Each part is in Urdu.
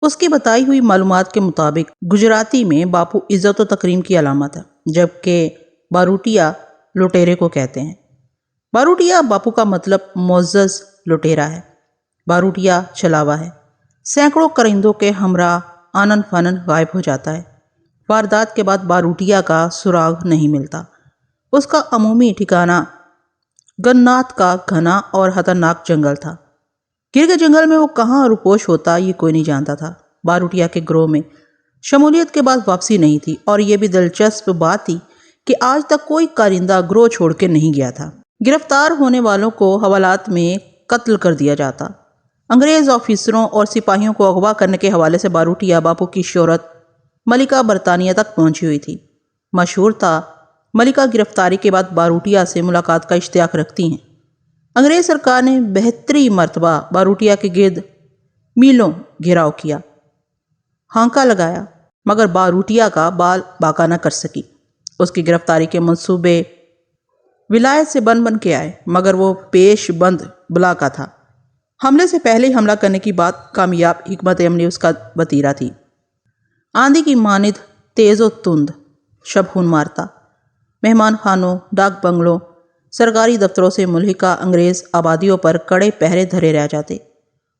اس کی بتائی ہوئی معلومات کے مطابق گجراتی میں باپو عزت و تکریم کی علامت ہے، جبکہ باروٹیا لٹیرے کو کہتے ہیں۔ باروٹیا باپو کا مطلب معزز لٹیرا ہے۔ باروٹیا چلاوا ہے، سینکڑوں کرندوں کے ہمراہ آنن فانن غائب ہو جاتا ہے۔ واردات کے بعد باروٹیا کا سراغ نہیں ملتا۔ اس کا عمومی ٹھکانہ گنات کا گھنا اور خطرناک جنگل تھا۔ گر کے جنگل میں وہ کہاں روپوش ہوتا یہ کوئی نہیں جانتا تھا۔ باروٹیا کے گروہ میں شمولیت کے بعد واپسی نہیں تھی، اور یہ بھی دلچسپ بات تھی کہ آج تک کوئی کارندہ گروہ چھوڑ کے نہیں گیا تھا۔ گرفتار ہونے والوں کو حوالات میں قتل کر دیا جاتا۔ انگریز آفیسروں اور سپاہیوں کو اغوا کرنے کے حوالے سے باروٹیا باپو کی شہرت ملکہ برطانیہ تک پہنچی ہوئی تھی۔ مشہور تھا ملکہ گرفتاری کے بعد باروٹیا سے ملاقات کا اشتیاق رکھتی ہیں۔ انگریز سرکار نے بہتری مرتبہ باروٹیا کے گرد میلوں گھیراؤ کیا، ہانکا لگایا، مگر باروٹیا کا بال باکا نہ کر سکی۔ اس کی گرفتاری کے منصوبے ولایت سے بن کے آئے، مگر وہ پیش بند بلا کا تھا۔ حملے سے پہلے ہی حملہ کرنے کی بات کامیاب حکمت عملی اس کا وتیرہ تھی۔ آندھی کی مانند تیز و تند، شب خون مارتا۔ مہمان خانوں، ڈاک بنگلوں، سرکاری دفتروں سے ملحقہ انگریز آبادیوں پر کڑے پہرے دھرے رہ جاتے۔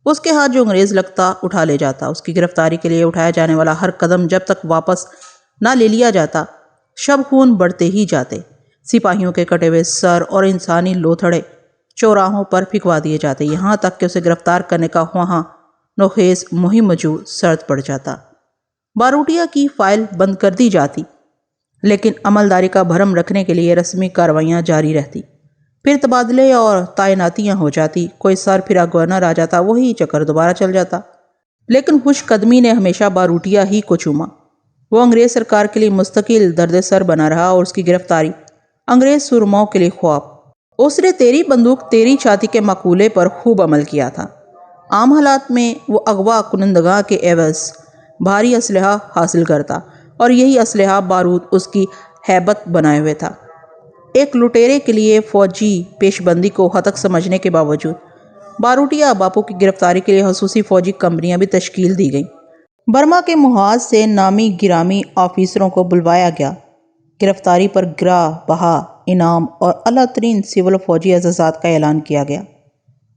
اس کے ہاتھ جو انگریز لگتا اٹھا لے جاتا۔ اس کی گرفتاری کے لیے اٹھایا جانے والا ہر قدم جب تک واپس نہ لے لیا جاتا، شب خون بڑھتے ہی جاتے۔ سپاہیوں کے کٹے ہوئے سر اور انسانی لوتھڑے چوراہوں پر پھینکوا دیے جاتے، یہاں تک کہ اسے گرفتار کرنے کا وہاں نوخیز مہم جو سرد پڑ جاتا۔ باروٹیا کی فائل بند کر دی جاتی، لیکن عملداری کا بھرم رکھنے کے لیے رسمی کارروائیاں جاری رہتی۔ پھر تبادلے اور تعیناتیاں ہو جاتی، کوئی سر پھرا گورنر آ جاتا، وہی چکر دوبارہ چل جاتا۔ لیکن خوش قدمی نے ہمیشہ باروٹیا ہی کو چوما۔ وہ انگریز سرکار کے لیے مستقل درد سر بنا رہا، اور اس کی گرفتاری انگریز سرماؤں کے لیے خواب۔ اس نے تیری بندوق تیری چھاتی کے مقولے پر خوب عمل کیا تھا۔ عام حالات میں وہ اغوا کنندگاں کے عوض بھاری اسلحہ حاصل کرتا، اور یہی اسلحہ بارود اس کی ہیبت بنائے ہوئے تھا۔ ایک لٹیرے کے لیے فوجی پیش بندی کو ہتک سمجھنے کے باوجود باروٹیا باپو کی گرفتاری کے لیے خصوصی فوجی کمپنیاں بھی تشکیل دی گئیں۔ برما کے محاذ سے نامی گرامی آفیسروں کو بلوایا گیا۔ گرفتاری پر گراں بہا انعام اور اعلیٰ ترین سول فوجی اعزازات کا اعلان کیا گیا۔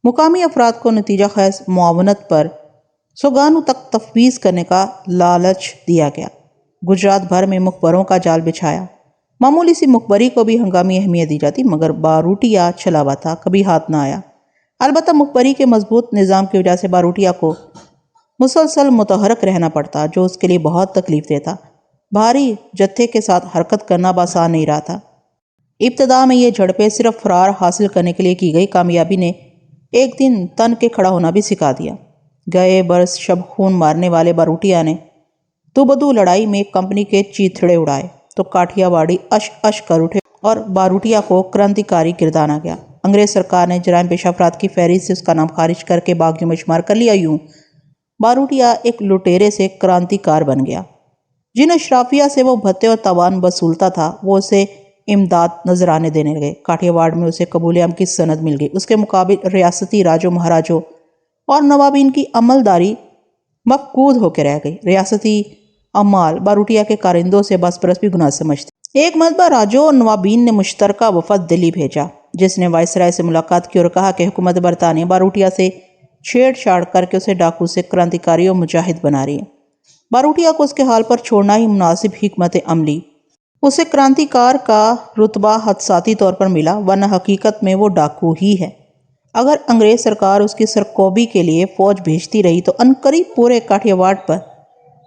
مقامی افراد کو نتیجہ خیز معاونت پر سوگانو تک تفویض کرنے کا لالچ دیا گیا۔ گجرات بھر میں مخبروں کا جال بچھایا۔ معمولی سی مخبری کو بھی ہنگامی اہمیت دی جاتی، مگر باروٹیا چھلاوا تھا، کبھی ہاتھ نہ آیا۔ البتہ مخبری کے مضبوط نظام کی وجہ سے باروٹیا کو مسلسل متحرک رہنا پڑتا، جو اس کے لیے بہت تکلیف دہ تھا۔ بھاری جتھے کے ساتھ حرکت کرنا آسان نہیں رہا تھا۔ ابتدا میں یہ جھڑپیں صرف فرار حاصل کرنے کے لیے کی گئی، کامیابی نے ایک دن تن کے کھڑا ہونا بھی سکھا دیا۔ گئے برس شب خون مارنے والے باروٹیا نے دوبدو لڑائی میں کمپنی کے چیتھڑے اڑائے تو کاٹھیا واڑی اش اش کر اٹھے، اور باروٹیا کو کرانتیکاری گردانا گیا۔ انگریز سرکار نے جرائم پیشہ افراد کی فہرست سے اس کا نام خارج کر کے باغیوں میں شمار کر لیا۔ یوں باروٹیا ایک لٹیرے سے کرانتیکار بن گیا۔ جن اشرافیہ سے وہ بھتے اور تاوان وصولتا تھا، وہ اسے امداد نذرانے دینے لگے۔ کاٹھیا واڑ میں اسے قبول عام کی سند مل گئی۔ اس کے مقابل ریاستی راجوں مہاراجوں اور نوابین کی عملداری مفقود ہو کے رہ گئی۔ ریاستی عمال باروٹیا کے کارندوں سے بس پرس بھی گناہ سمجھتے۔ ایک مرتبہ راجوں اور نوابین نے مشترکہ وفد دلی بھیجا، جس نے وائسرائے سے ملاقات کی اور کہا کہ حکومت برطانیہ باروٹیا سے چھیڑ چھاڑ کر کے اسے ڈاکو سے کرانتیکاری اور مجاہد بنا رہی ہے۔ باروٹیا کو اس کے حال پر چھوڑنا ہی مناسب حکمت عملی۔ اسے کرانتیکار کا رتبہ حدساتی طور پر ملا، ورنہ حقیقت میں وہ ڈاکو ہی ہے۔ اگر انگریز سرکار اس کی سرکوبی کے لیے فوج بھیجتی رہی تو عنقریب پورے کاٹھیا واڑ پر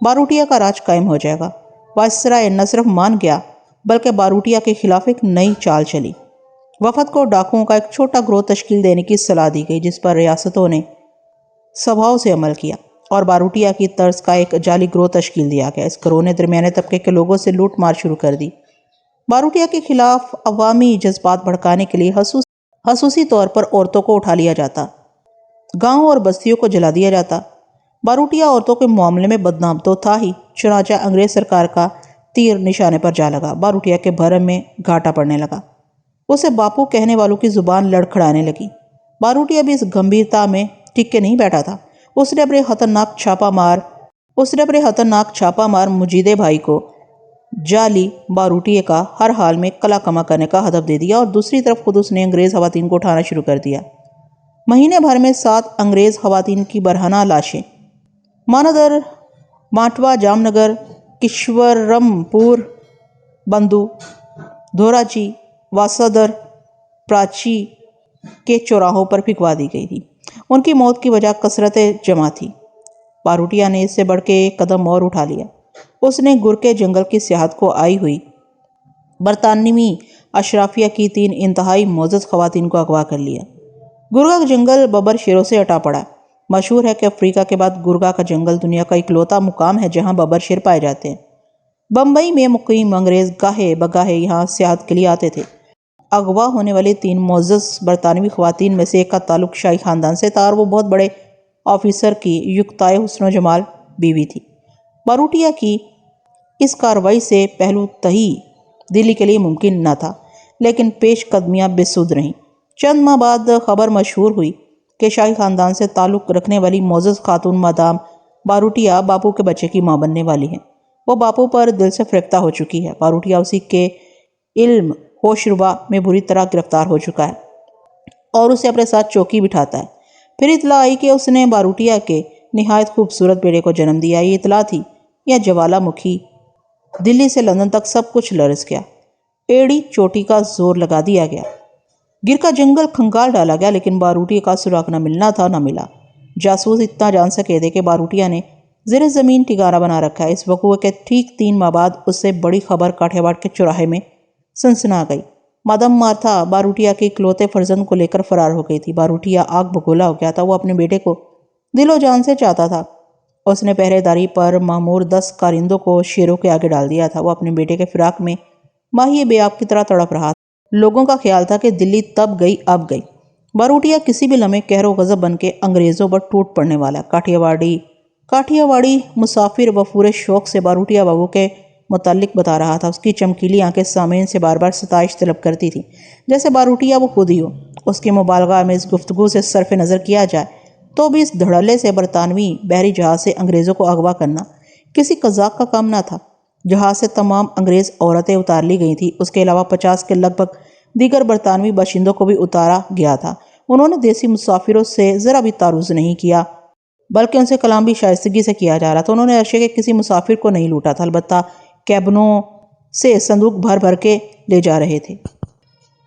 باروٹیا کا راج قائم ہو جائے گا۔ وائسرائے نہ صرف مان گیا، بلکہ باروٹیا کے خلاف ایک نئی چال چلی۔ وفد کو ڈاکوؤں کا ایک چھوٹا گروہ تشکیل دینے کی صلاح دی گئی، جس پر ریاستوں نے سبھاؤ سے عمل کیا، اور باروٹیا کی طرز کا ایک جعلی گروہ تشکیل دیا گیا۔ اس گروہ نے درمیانے طبقے کے لوگوں سے لوٹ مار شروع کر دی۔ باروٹیا کے خلاف عوامی جذبات بھڑکانے کے لیے خصوصی طور پر عورتوں کو اٹھا لیا جاتا، گاؤں اور بستیوں کو جلا دیا جاتا۔ باروٹیا عورتوں کے معاملے میں بدنام تو تھا ہی، چنانچہ انگریز سرکار کا تیر نشانے پر جا لگا۔ باروٹیا کے بھرم میں گھاٹا پڑنے لگا، اسے باپو کہنے والوں کی زبان لڑکھڑانے لگی۔ باروٹیا بھی اس گمبھیرتا میں ٹک کے نہیں بیٹھا تھا۔ اس نے اپنے خطرناک چھاپا مار اس نے اپنے خطرناک چھاپا مار مجیدے بھائی کو جعلی باروٹیے کا ہر حال میں کلا کما کرنے کا ہدف دے دیا، اور دوسری طرف خود اس نے انگریز خواتین کو اٹھانا شروع کر دیا۔ مہینے بھر میں 7 انگریز خواتین کی برہنہ لاشیں ماندر، ماٹوا، جام نگر، کشورم پور، بندو، دھوراجی، واسادر، پراچی کے چوراہوں پر پھینکوا دی گئی تھی۔ ان کی موت کی وجہ کثرت جمع تھی۔ باروٹیا نے اس سے بڑھ کے ایک قدم اور اٹھا لیا۔ اس نے گر کے جنگل کی سیاحت کو آئی ہوئی برطانوی اشرافیہ کی 3 انتہائی معزز خواتین کو اغوا کر لیا۔ گرگا کا جنگل ببر شیروں سے اٹا پڑا۔ مشہور ہے کہ افریقہ کے بعد گرگا کا جنگل دنیا کا اکلوتا مقام ہے جہاں ببر شیر پائے جاتے ہیں۔ بمبئی میں مقیم انگریز گاہے بگاہے یہاں سیاحت کے لیے آتے تھے۔ اغوا ہونے والی 3 معزز برطانوی خواتین میں سے ایک کا تعلق شاہی خاندان سے تھا، اور وہ بہت بڑے آفیسر کی یکتائے حسن و جمال بیوی تھی۔ باروٹیا کی اس کارروائی سے پہلو تہی دلی کے لیے ممکن نہ تھا، لیکن پیش قدمیاں بے سود رہیں۔ چند ماہ بعد خبر مشہور ہوئی کہ شاہی خاندان سے تعلق رکھنے والی معزز خاتون مادام باروٹیا باپو کے بچے کی ماں بننے والی ہیں۔ وہ باپو پر دل سے فریفتہ ہو چکی ہے۔ باروٹیا اسی کے علم ہوش ربا میں بری طرح گرفتار ہو چکا ہے اور اسے اپنے ساتھ چوکی بٹھاتا ہے۔ پھر اطلاع آئی کہ اس نے باروٹیا کے نہایت خوبصورت بیٹے کو جنم دیا۔ یہ اطلاع تھی یا جوالا مکھی، دلی سے لندن تک سب کچھ لرز گیا۔ ایڑی چوٹی کا زور لگا دیا گیا۔ گر کا جنگل کھنگال ڈالا گیا، لیکن باروٹیا کا سراغ نہ ملنا تھا نہ ملا۔ جاسوس اتنا جان سکے تھے کہ باروٹیا نے زیر زمین ٹھکانہ بنا رکھا ہے۔ اس وقوع کے ٹھیک 3 ماہ بعد اس سے بڑی خبر کاٹھیا واڑ کے چوراہے میں سنسنا گئی۔ مادام مارتھا باروٹیا کے اکلوتے فرزند کو لے کر فرار ہو گئی تھی۔ باروٹیا آگ بگولا ہو گیا تھا۔ وہ اپنے بیٹے کو دل و جان سے چاہتا تھا۔ اس نے پہرے داری پر مامور 10 کارندوں کو شیروں کے آگے ڈال دیا تھا۔ وہ اپنے بیٹے کے فراق میں ماہی بے آب کی طرح تڑپ رہا تھا۔ لوگوں کا خیال تھا کہ دلی تب گئی اب گئی۔ باروٹیا کسی بھی لمحے قہر و غضب بن کے انگریزوں پر ٹوٹ پڑنے والا۔ کاٹھیا واڑی مسافر وفور شوق سے باروٹیا بابو کے متعلق بتا رہا تھا۔ اس کی چمکیلی آنکھیں سامعین سے بار بار ستائش طلب کرتی تھی، جیسے باروٹیا وہ خود ہی ہو۔ اس کی مبالغہ آمیز گفتگو سے صرف نظر کیا جائے تو بھی اس دھڑلے سے برطانوی بحری جہاز سے انگریزوں کو اغوا کرنا کسی قزاق کا کام نہ تھا۔ جہاز سے تمام انگریز عورتیں اتار لی گئی تھیں۔ اس کے علاوہ 50 کے لگ بھگ دیگر برطانوی باشندوں کو بھی اتارا گیا تھا۔ انہوں نے دیسی مسافروں سے ذرا بھی تعرض نہیں کیا، بلکہ ان سے کلام بھی شائستگی سے کیا جا رہا تھا۔ انہوں نے عرصے کے کسی مسافر کو نہیں لوٹا تھا، البتہ کیبنوں سے صندوق بھر بھر کے لے جا رہے تھے۔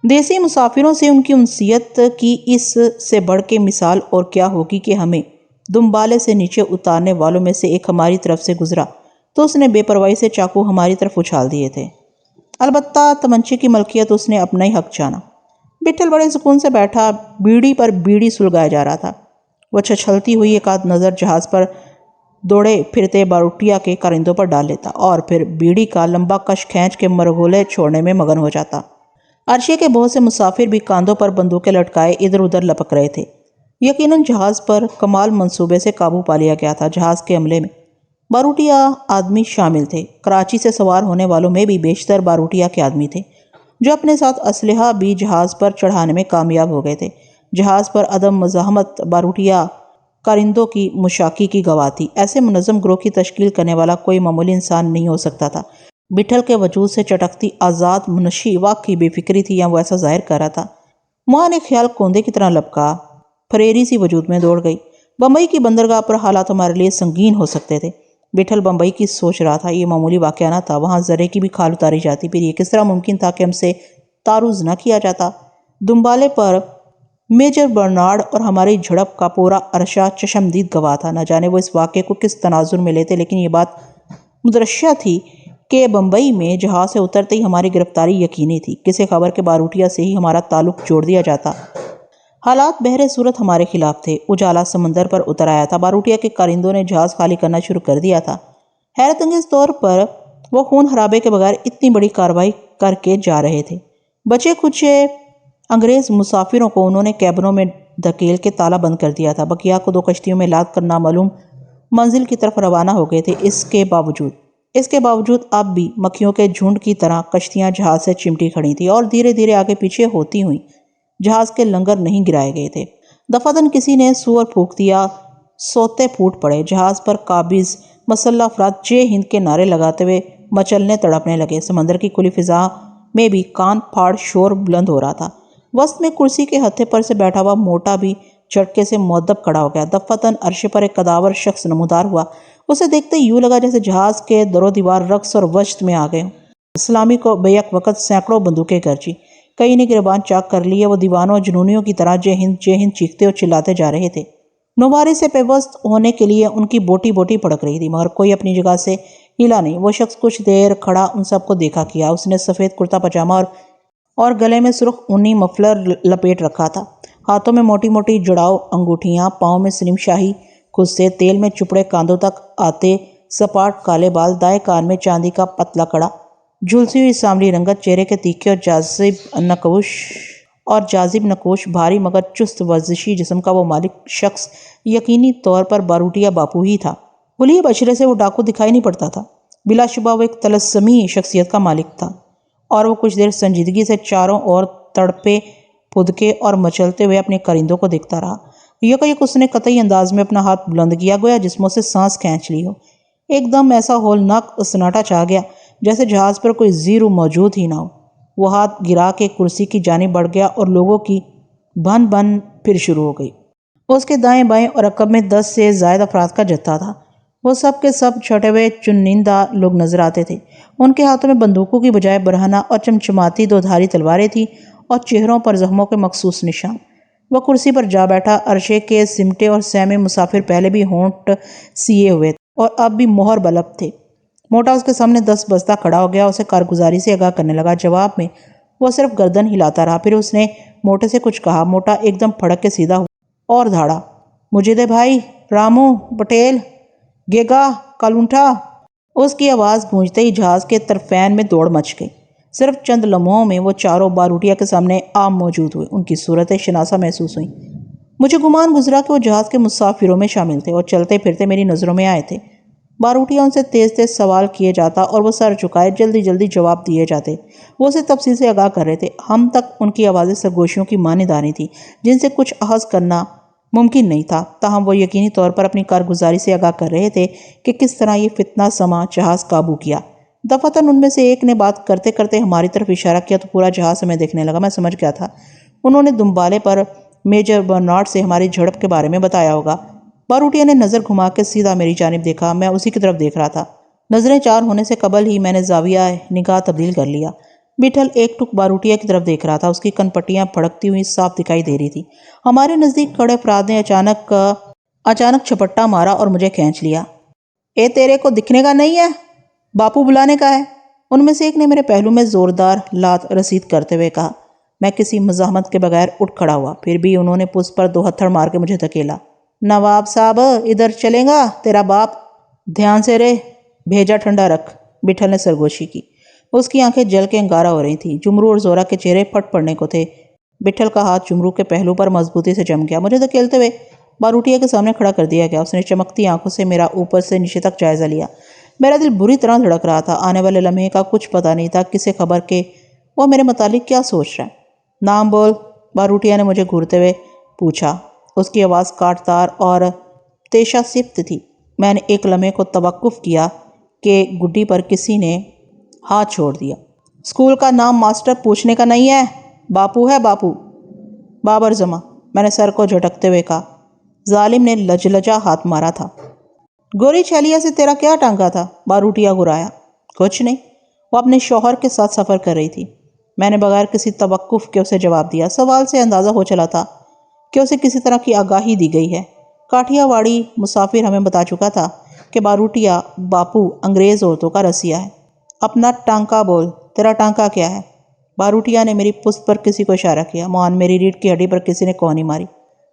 دیسی مسافروں سے ان کی انسیت کی اس سے بڑھ کے مثال اور کیا ہوگی کہ ہمیں دمبالے سے نیچے اتارنے والوں میں سے ایک ہماری طرف سے گزرا تو اس نے بے پرواہی سے چاقو ہماری طرف اچھال دیے تھے۔ البتہ تمنچے کی ملکیت اس نے اپنا ہی حق جانا۔ بٹھل بڑے سکون سے بیٹھا، بیڑی پر بیڑی سلگایا جا رہا تھا۔ وہ چھچھلتی ہوئی ایک آدھ نظر جہاز پر دوڑے پھرتے باروٹیا کے کارندوں پر ڈال لیتا اور پھر بیڑی کا لمبا کش کھینچ کے مرغولے چھوڑنے میں مگن ہو جاتا۔ عرشے کے بہت سے مسافر بھی کاندھوں پر بندوقیں لٹکائے ادھر ادھر لپک رہے تھے۔ یقیناً جہاز پر کمال منصوبے سے قابو پا لیا گیا تھا۔ جہاز کے عملے میں باروٹیا آدمی شامل تھے۔ کراچی سے سوار ہونے والوں میں بھی بیشتر باروٹیا کے آدمی تھے، جو اپنے ساتھ اسلحہ بھی جہاز پر چڑھانے میں کامیاب ہو گئے تھے۔ جہاز پر عدم مزاحمت باروٹیا کارندوں کی مشاکی کی گواہ تھی۔ ایسے منظم گروہ کی تشکیل کرنے والا کوئی معمولی انسان نہیں ہو سکتا تھا۔ بٹھل کے وجود سے چٹکتی آزاد منشی واقعی بے فکری تھی، یا وہ ایسا ظاہر کر رہا تھا۔ موہان ایک خیال کوندے کی طرح لپکا، پھریری سی وجود میں دوڑ گئی۔ بمبئی کی بندرگاہ پر حالات ہمارے لیے سنگین ہو سکتے تھے۔ بٹھل بمبئی کی سوچ رہا تھا۔ یہ معمولی واقعہ نہ تھا۔ وہاں ذرے کی بھی کھال اتاری جاتی، پھر یہ کس طرح ممکن تھا کہ ہم سے تعرض نہ کیا جاتا۔ دمبالے پر میجر برنارڈ اور ہماری جھڑپ کا پورا عرصہ چشمدید گواہ تھا۔ نہ جانے وہ اس واقعے کو کس تناظر میں لیتے، لیکن یہ بات مدرشہ تھی کہ بمبئی میں جہاز سے اترتے ہی ہماری گرفتاری یقینی تھی۔ کسی خبر کے باروٹیا سے ہی ہمارا تعلق جوڑ دیا جاتا۔ حالات بہر صورت ہمارے خلاف تھے۔ اجالا سمندر پر اتر آیا تھا۔ باروٹیا کے کارندوں نے جہاز خالی کرنا شروع کر دیا تھا۔ حیرت انگیز طور پر وہ خون خرابے کے بغیر اتنی بڑی کارروائی کر کے جا رہے تھے۔ بچے کچے انگریز مسافروں کو انہوں نے کیبنوں میں دھکیل کے تالا بند کر دیا تھا۔ بقیہ کو 2 کشتیوں میں لاد کر نامعلوم منزل کی طرف روانہ ہو گئے تھے۔ اس کے باوجود اب بھی مکھیوں کے جھنڈ کی طرح کشتیاں جہاز سے چمٹی کھڑی تھیں اور دھیرے دھیرے آگے پیچھے ہوتی ہوئیں جہاز کے لنگر نہیں گرائے گئے تھے۔ دفعتاً کسی نے سور پھونک دیا، سوتے پھوٹ پڑے۔ جہاز پر قابض مسلح افراد جے ہند کے نعرے لگاتے ہوئے مچلنے تڑپنے لگے۔ سمندر کی کھلی فضا میں بھی کان پھاڑ شور بلند ہو رہا تھا۔ وسط میں کرسی کے ہتھے پر سے بیٹھا ہوا موٹا بھی جھٹکے سے مؤدب کھڑا ہو گیا۔ دفعتاً عرصے پر ایک قداور شخص نمودار ہوا۔ اسے دیکھتے یوں لگا جیسے جہاز کے در و دیوار رقص اور وجد میں آ گئے ہوں۔ اسلامی کو بیک وقت سینکڑوں بندوقیں گرجی، کئی نے گریبان چاک کر لیے۔ وہ دیوانوں جنونیوں کی طرح جے ہند چیختے اور چلاتے جا رہے تھے۔ نوباری سے پیوست ہونے کے لیے ان کی بوٹی بوٹی پھڑک رہی تھی، مگر کوئی اپنی جگہ سے ہلا نہیں۔ وہ شخص کچھ دیر کھڑا ان سب کو دیکھا کیا۔ اس نے سفید کرتا پاجامہ اور گلے میں سرخ اونی مفلر لپیٹ رکھا تھا۔ ہاتھوں میں موٹی موٹی جڑاؤ انگوٹھیاں، پاؤں میں سلیم شاہی کھجتے تیل میں چپڑے کاندھوں تک آتے سپاٹ کالے بال، دائیں کان میں چاندی کا پتلا کڑا، جھلسی ہوئی سانولی رنگت، چہرے کے تیکھے اور جاذب نقوش، بھاری مگر چست ورزشی جسم کا وہ مالک شخص یقینی طور پر باروٹیا باپو ہی تھا۔ حلیے بچھرے سے وہ ڈاکو دکھائی نہیں پڑتا تھا۔ بلا شبہ وہ ایک طلسمی شخصیت کا مالک تھا، اور وہ کچھ دیر سنجیدگی سے چاروں اور تڑپے پھدکے اور مچلتے ہوئے اپنے کرندوں کو دیکھتا رہا۔ یک اس نے قطعی انداز میں اپنا ہاتھ بلند کیا، گویا جسموں سے سانس کھینچ لی ہو۔ ایک دم ایسا ہولناک سناٹا چھا گیا جیسے جہاز پر کوئی زیر و موجود ہی نہ ہو۔ وہ ہاتھ گرا کے کرسی کی جانب بڑھ گیا اور لوگوں کی بھن بھن پھر شروع ہو گئی۔ اس کے دائیں بائیں اور عقب میں 10 سے زائد افراد کا جتھا تھا۔ وہ سب کے سب چھٹے ہوئے چنندہ لوگ نظر آتے تھے۔ ان کے ہاتھوں میں بندوقوں کی بجائے برہنہ اور چمچماتی 2 دھاری تلواریں تھیں اور چہروں پر زخموں کے مخصوص نشان۔ وہ کرسی پر جا بیٹھا۔ عرشے کے سمٹے اور سہمے مسافر پہلے بھی ہونٹ سیے ہوئے تھے اور اب بھی مہر بلب تھے۔ موٹا اس کے سامنے 10 بستہ کھڑا ہو گیا، اسے کارگزاری سے آگاہ کرنے لگا۔ جواب میں وہ صرف گردن ہلاتا رہا۔ پھر اس نے موٹے سے کچھ کہا۔ موٹا ایک دم پھڑک کے سیدھا ہوا اور دھاڑا، مجھے دے بھائی، رامو، پٹیل، گیگا، کالونٹھا۔ اس کی آواز گونجتے ہی جہاز کے طرفین میں دوڑ مچ گئی۔ صرف چند لمحوں میں وہ چاروں باروٹیا کے سامنے موجود ہوئے۔ ان کی صورتیں شناسا محسوس ہوئیں۔ مجھے گمان گزرا کہ وہ جہاز کے مسافروں میں شامل تھے اور چلتے پھرتے میری نظروں میں آئے تھے۔ باروٹیا ان سے تیز تیز سوال کیے جاتا اور وہ سر جھکائے جلدی جلدی جواب دیے جاتے۔ وہ اسے تفصیل سے آگاہ کر رہے تھے۔ ہم تک ان کی آوازیں سرگوشیوں کی مانند آ رہی تھیں جن سے کچھ اخذ کرنا ممکن نہیں تھا، تاہم وہ یقینی طور پر اپنی کارگزاری سے آگاہ کر رہے تھے کہ کس طرح یہ فتنہ سما جہاز قابو کیا۔ دفعتاً ان میں سے ایک نے بات کرتے کرتے ہماری طرف اشارہ کیا تو پورا جہاز ہمیں دیکھنے لگا۔ میں سمجھ گیا تھا انہوں نے دمبالے پر میجر برنارڈ سے ہماری جھڑپ کے بارے میں بتایا ہوگا۔ باروٹیا نے نظر گھما کے سیدھا میری جانب دیکھا۔ میں اسی کی طرف دیکھ رہا تھا۔ نظریں چار ہونے سے قبل ہی میں نے زاویہ نگاہ تبدیل کر لیا۔ بٹھل ایک ٹک باروٹیا کی طرف دیکھ رہا تھا۔ اس کی کن پٹیاں پھڑکتی ہوئی صاف دکھائی دے رہی تھی۔ ہمارے نزدیک کھڑے افراد نے اچانک چھپٹا مارا اور مجھے کھینچ لیا۔ اے تیرے کو دکھنے کا نہیں ہے؟ باپو بلانے کا ہے۔ ان میں سے ایک نے میرے پہلو میں زوردار لات رسید کرتے ہوئے کہا۔ میں کسی مزاحمت کے بغیر اٹھ کھڑا ہوا۔ پھر بھی انہوں نے پشت پر 2 ہتھڑ مار کے مجھے دھکیلا۔ نواب صاحب، ادھر چلیں گا؟ تیرا باپ۔ دھیان سے رہ، بھیجا ٹھنڈا رکھ۔ بٹھل نے سرگوشی کی۔ اس کی آنکھیں جل کے انگارہ ہو رہی تھیں۔ جمرو اور زورا کے چہرے پھٹ پڑنے کو تھے۔ بٹھل کا ہاتھ جمرو کے پہلو پر مضبوطی سے جم گیا۔ مجھے دھکیلتے ہوئے باروٹیا کے سامنے کھڑا کر دیا گیا۔ اس نے چمکتی آنکھوں سے میرا اوپر سے نیچے تک جائزہ لیا۔ میرا دل بری طرح دھڑک رہا تھا۔ آنے والے لمحے کا کچھ پتہ نہیں تھا، کسے خبر کہ وہ میرے متعلق کیا سوچ رہا ہے۔ نام بول، باروٹیا نے مجھے گھورتے ہوئے پوچھا۔ اس کی آواز کاٹ تار اور تیشہ صفت تھی۔ میں نے ایک لمحے کو توقف کیا کہ گڈی پر کسی نے ہاتھ چھوڑ دیا۔ اسکول کا نام ماسٹر پوچھنے کا نہیں ہے، باپو ہے، باپو۔ بابر جمع، میں نے سر کو جھٹکتے ہوئے کہا۔ ظالم نے لجلجا ہاتھ مارا تھا۔ گوری چھیلیا سے تیرا کیا ٹانکا تھا؟ باروٹیا گرایا۔ کچھ نہیں، وہ اپنے شوہر کے ساتھ سفر کر رہی تھی۔ میں نے بغیر کسی توقف کے اسے جواب دیا۔ سوال سے اندازہ ہو چلا تھا کہ اسے کسی طرح کی آگاہی دی گئی ہے۔ کاٹھیا واڑی مسافر ہمیں بتا چکا تھا کہ باروٹیا باپو انگریز عورتوں کا رسیہ ہے۔ اپنا ٹانکا بول، تیرا ٹانکا کیا ہے؟ باروٹیا نے میری پشت پر کسی کو اشارہ کیا۔ موہن میری ریڑھ کی ہڈی پر کسی نے کونی ماری۔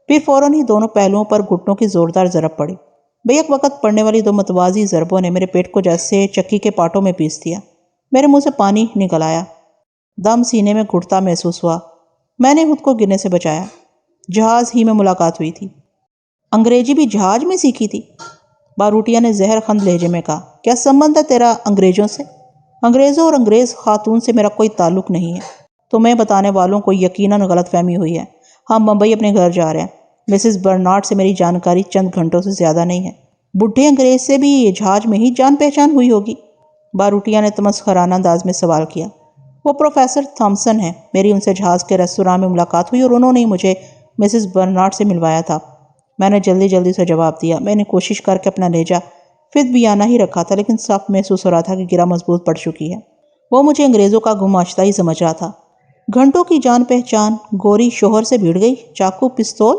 پھر فوراً ہی دونوں پہلوؤں پر گھٹنوں کی زوردار ضرب پڑی۔ بیک وقت پڑنے والی 2 متوازی ضربوں نے میرے پیٹ کو جیسے چکی کے پاٹوں میں پیس دیا۔ میرے منہ سے پانی نکل آیا۔ دم سینے میں گھٹتا محسوس ہوا۔ میں نے خود کو گرنے سے بچایا۔ جہاز ہی میں ملاقات ہوئی تھی۔ انگریزی بھی جہاز میں سیکھی تھی؟ باروٹیا نے زہر خند لہجے میں کہا۔ کیا سمبند ہے تیرا انگریزوں سے؟ انگریزوں اور انگریز خاتون سے میرا کوئی تعلق نہیں ہے۔ تمہیں بتانے والوں کو یقیناً غلط فہمی ہوئی ہے۔ ہم بمبئی اپنے گھر جا رہے ہیں۔ مسز برنارڈ سے میری جانکاری چند گھنٹوں سے زیادہ نہیں ہے۔ بڈھے انگریز سے بھی جہاز میں ہی جان پہچان ہوئی ہوگی؟ باروٹیا نے تمسخرانہ انداز میں سوال کیا۔ وہ پروفیسر تھامسن ہیں، میری ان سے جہاز کے ریستوراں میں ملاقات ہوئی اور انہوں نے مجھے مسز برنارڈ سے ملوایا تھا۔ میں نے جلدی سے جواب دیا۔ میں نے کوشش کر کے اپنا لہجہ فدویانہ ہی رکھا تھا، لیکن صاف محسوس ہو رہا تھا کہ گرہ مضبوط پڑ چکی ہے۔ وہ مجھے انگریزوں کا گماشتہ ہی سمجھ رہا تھا۔ گھنٹوں کی جان پہچان گوری شوہر سے بھیڑ گئی، چاقو پستول؟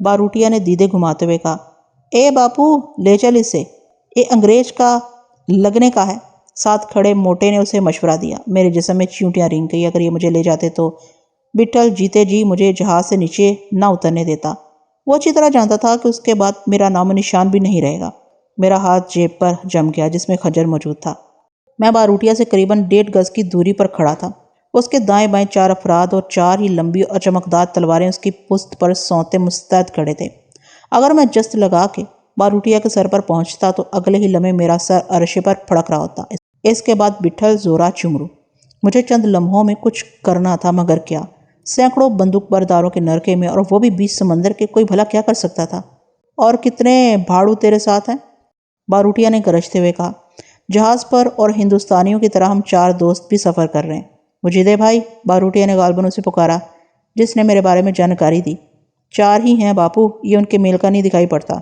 باروٹیا نے دیدے گھماتے ہوئے کہا۔ اے باپو، لے چل اسے، اے انگریز کا لگنے کا ہے۔ ساتھ کھڑے موٹے نے اسے مشورہ دیا۔ میرے جسم میں چیونٹیاں رینگ گئی۔ اگر یہ مجھے لے جاتے تو بٹھل جیتے جی مجھے جہاز سے نیچے نہ اترنے دیتا۔ وہ اچھی طرح جانتا تھا کہ اس کے بعد میرا نام و نشان بھی نہیں رہے گا۔ میرا ہاتھ جیب پر جم گیا جس میں خنجر موجود تھا۔ میں باروٹیا سے قریباً 1.5 گز کی دوری پر کھڑا تھا۔ اس کے دائیں بائیں 4 افراد اور 4 ہی لمبی اور چمکدار تلواریں اس کی پشت پر سونتے مستعد کھڑے تھے۔ اگر میں جست لگا کے باروٹیا کے سر پر پہنچتا تو اگلے ہی لمحے میرا سر عرشے پر پھڑک رہا ہوتا۔ اس کے بعد بٹھل زورا چمرو۔ مجھے چند لمحوں میں کچھ کرنا تھا، مگر کیا؟ سینکڑوں بندوق برداروں کے نرکے میں، اور وہ بھی بیچ سمندر کے، کوئی بھلا کیا کر سکتا تھا؟ اور کتنے بھاڑو تیرے ساتھ ہیں؟ باروٹیا نے گرجتے ہوئے کہا۔ جہاز پر اور ہندوستانیوں کی طرح ہم 4 دوست بھی سفر کر رہے ہیں۔ مجیدے بھائی، باروٹیا نے غالباً اسے پکارا جس نے میرے بارے میں جانکاری دی۔ 4 ہی ہیں باپو، یہ ان کے میل کا نہیں دکھائی پڑتا۔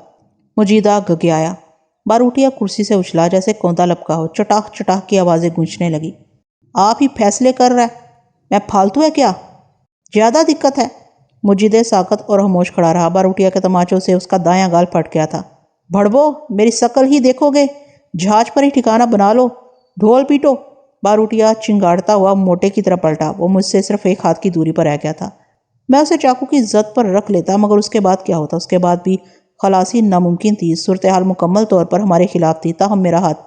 مجیدہ گگیایا۔ باروٹیا کرسی سے اچھلا جیسے کوندا لپکا ہو۔ چٹاخ چٹاخ کی آوازیں گونجنے لگی۔ آپ ہی فیصلے کر رہے، میں پھالتو ہے کیا؟ زیادہ دقت ہے۔ مجیدے ساکت اور خاموش کھڑا رہا۔ باروٹیا کے تماچوں سے اس کا دایاں گال پھٹ گیا تھا۔ بھڑبو، میری شکل ہی دیکھو گے؟ جہاز پر ہی ٹھکانہ بنا لو، ڈھول پیٹو۔ باروٹیا چنگاڑتا ہوا موٹے کی طرف پلٹا۔ وہ مجھ سے صرف 1 ہاتھ کی دوری پر رہ گیا تھا۔ میں اسے چاقو کی زد پر رکھ لیتا، مگر اس کے بعد کیا ہوتا؟ اس کے بعد بھی خلاصی ناممکن تھی۔ صورتحال مکمل طور پر ہمارے خلاف تھی، تاہم میرا ہاتھ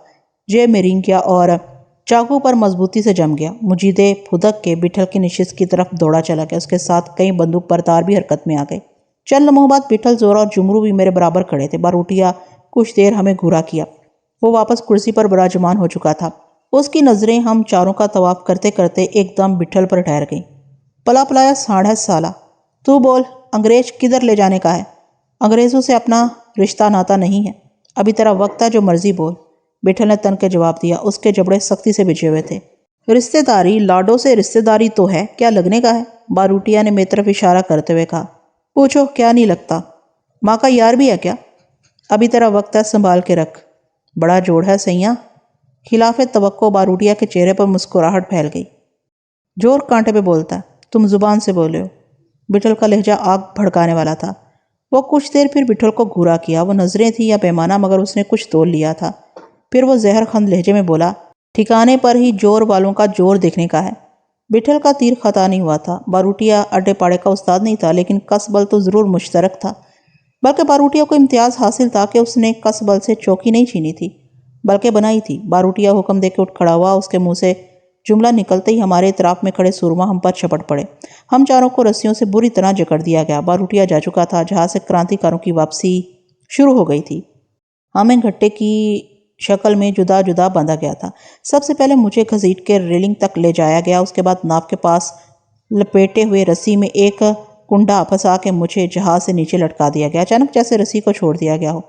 جیب میں رینگ گیا اور چاقو پر مضبوطی سے جم گیا۔ مجیدے پھدک کے بٹھل کی نشست کی طرف دوڑا چلا گیا۔ اس کے ساتھ کئی بندوق بردار بھی حرکت میں آ گئے۔ چند لمحوں بعد بٹھل، زورا اور جمرو بھی میرے برابر کھڑے تھے۔ باروٹیا کچھ دیر ہمیں گھورا کیا۔ وہ واپس کرسی پر براجمان ہو چکا تھا۔ اس کی نظریں ہم چاروں کا طواف کرتے کرتے ایک دم بٹھل پر ٹھہر گئیں۔ پلا پلایا ساڑھ ہے سالہ، تو بول، انگریز کدھر لے جانے کا ہے؟ انگریزوں سے اپنا رشتہ ناتا نہیں ہے، ابھی تیرا وقت ہے، جو مرضی بول۔ بٹھل نے تن کے جواب دیا۔ اس کے جبڑے سختی سے بجھے ہوئے تھے۔ رشتہ داری؟ لاڈو سے رشتہ داری تو ہے، کیا لگنے کا ہے؟ باروٹیا نے میری طرف اشارہ کرتے ہوئے کہا۔ پوچھو، کیا نہیں لگتا؟ ماں کا یار بھی ہے کیا؟ ابھی تیرا وقت ہے، سنبھال کے رکھ۔ بڑا جوڑ ہے سیاں۔ خلاف توقع باروٹیا کے چہرے پر مسکراہٹ پھیل گئی۔ جور کانٹے پہ بولتا ہے، تم زبان سے بولے ہو۔ بٹھل کا لہجہ آگ بھڑکانے والا تھا۔ وہ کچھ دیر پھر بٹھل کو گھورا کیا۔ وہ نظریں تھی یا پیمانہ، مگر اس نے کچھ تول لیا تھا۔ پھر وہ زہر خند لہجے میں بولا، ٹھکانے پر ہی جور والوں کا جور دیکھنے کا ہے۔ بٹھل کا تیر خطا نہیں ہوا تھا۔ باروٹیا اڈے پاڑے کا استاد نہیں تھا، لیکن کس بل تو ضرور مشترک تھا۔ بلکہ باروٹیا کو امتیاز حاصل تھا کہ اس نے کس بل سے چوکی نہیں چھینی تھی، بلکہ بنائی تھی۔ باروٹیا حکم دے کے اٹھ کھڑا ہوا۔ اس کے منہ سے جملہ نکلتے ہی ہمارے اطراف میں کھڑے سورما ہم پر چھپٹ پڑے۔ ہم چاروں کو رسیوں سے بری طرح جکڑ دیا گیا۔ باروٹیا جا چکا تھا۔ جہاز سے کرانتی کاروں کی واپسی شروع ہو گئی تھی۔ ہمیں گھٹے کی شکل میں جدا جدا باندھا گیا تھا۔ سب سے پہلے مجھے گھسیٹ کے ریلنگ تک لے جایا گیا۔ اس کے بعد ناو کے پاس لپیٹے ہوئے رسی میں ایک کنڈا پھنسا کے مجھے جہاز سے نیچے لٹکا دیا گیا، اچانک جیسے رسی کو چھوڑ دیا گیا ہو۔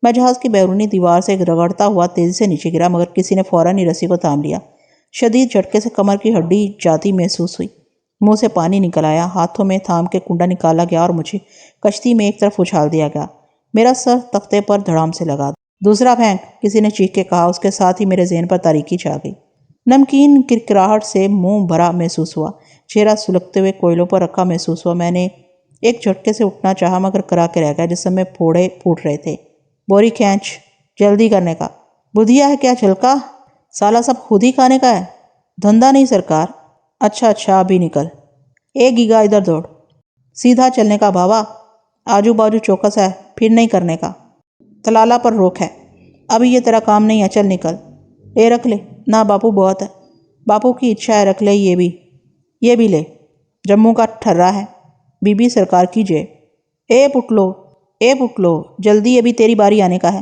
میں جہاز کی بیرونی دیوار سے رگڑتا ہوا تیزی سے نیچے گرا، مگر کسی نے فوراً ہی رسی کو تھام لیا۔ شدید جھٹکے سے کمر کی ہڈی جاتی محسوس ہوئی۔ منہ سے پانی نکل آیا۔ ہاتھوں میں تھام کے کنڈا نکالا گیا اور مجھے کشتی میں ایک طرف اچھال دیا گیا۔ میرا سر تختے پر دھڑام سے لگا۔ دوسرا پھینک، کسی نے چیخ کے کہا۔ اس کے ساتھ ہی میرے ذہن پر تاریکی چھا گئی۔ نمکین کرکراہٹ سے منہ بھرا محسوس ہوا۔ چہرہ سلگتے ہوئے کوئلوں پر رکھا محسوس ہوا۔ میں نے ایک جھٹکے سے اٹھنا چاہا، مگر کرا کے رہ گیا۔ جسم میں پھوڑے پھوٹ رہے تھے۔ بوری کھینچ، جلدی کرنے کا۔ بدھیا ہے کیا جھلکا؟ سالہ سب خود ہی کھانے کا ہے۔ دھندا نہیں سرکار۔ اچھا ابھی نکل۔ ایک گیگا ادھر دوڑ۔ سیدھا چلنے کا بابا، آجو باجو چوکس ہے، پھر نہیں کرنے کا۔ تلالہ پر روک ہے۔ ابھی یہ تیرا کام نہیں ہے، چل نکل۔ رکھ لے۔ نہ باپو، بہت ہے۔ باپو کی اچھا ہے، رکھ لے۔ یہ بھی لے۔ جموں کا ٹھرا ہے۔ بی بی سرکار کی جے۔ اے پٹلو، جلدی، ابھی تیری باری آنے کا ہے۔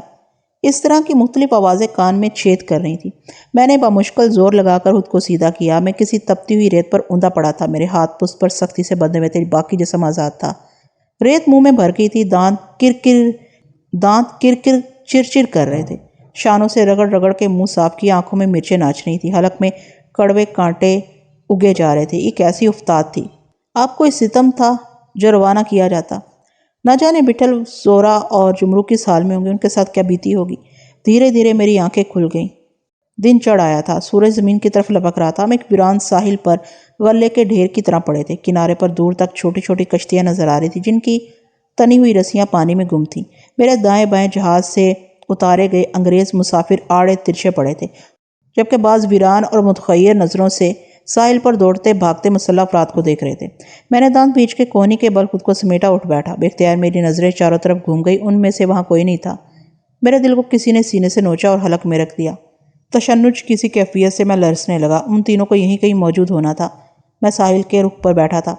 اس طرح کی مختلف آوازیں کان میں چھید کر رہی تھیں۔ میں نے بمشکل زور لگا کر خود کو سیدھا کیا۔ میں کسی تپتی ہوئی ریت پر اوندا پڑا تھا۔ میرے ہاتھ پشت پر سختی سے بندھے ہوئے تھے، باقی جسم آزاد تھا۔ ریت منہ میں بھر گئی تھی۔ دانت کر کر چرچر کر رہے تھے۔ شانوں سے رگڑ رگڑ کے منہ صاف کیا، آنکھوں میں مرچیں ناچ رہی تھیں، حلق میں کڑوے کانٹے اگے جا رہے تھے۔ یہ کیسی افتاد تھی؟ آپ کوئی ستم تھا جو روانہ کیا جاتا؟ نہ جانے بٹھل، زورا اور جمرو کس حال میں ہوں گے، ان کے ساتھ کیا بیتی ہوگی۔ دھیرے دھیرے میری آنکھیں کھل گئیں۔ دن چڑھ آیا تھا، سورج زمین کی طرف لپک رہا تھا۔ ہم ایک ویران ساحل پر غلے کے ڈھیر کی طرح پڑے تھے۔ کنارے پر دور تک چھوٹی چھوٹی کشتیاں نظر آ رہی تھیں جن کی تنی ہوئی رسیاں پانی میں گم تھیں۔ میرے دائیں بائیں جہاز سے اتارے گئے انگریز مسافر آڑے ترچھے پڑے تھے، جبکہ بعض ویران اور متغیر نظروں سے ساحل پر دوڑتے بھاگتے مسلح افراد کو دیکھ رہے تھے۔ میں نے دانت بیچ کے کونی کے بل خود کو سمیٹا، اٹھ بیٹھا۔ بے اختیار میری نظریں چاروں طرف گھوم گئی، ان میں سے وہاں کوئی نہیں تھا۔ میرے دل کو کسی نے سینے سے نوچا اور حلق میں رکھ دیا۔ تشنج کسی کیفیت سے میں لرزنے لگا۔ ان تینوں کو یہیں کہیں موجود ہونا تھا۔ میں ساحل کے رخ پر بیٹھا تھا۔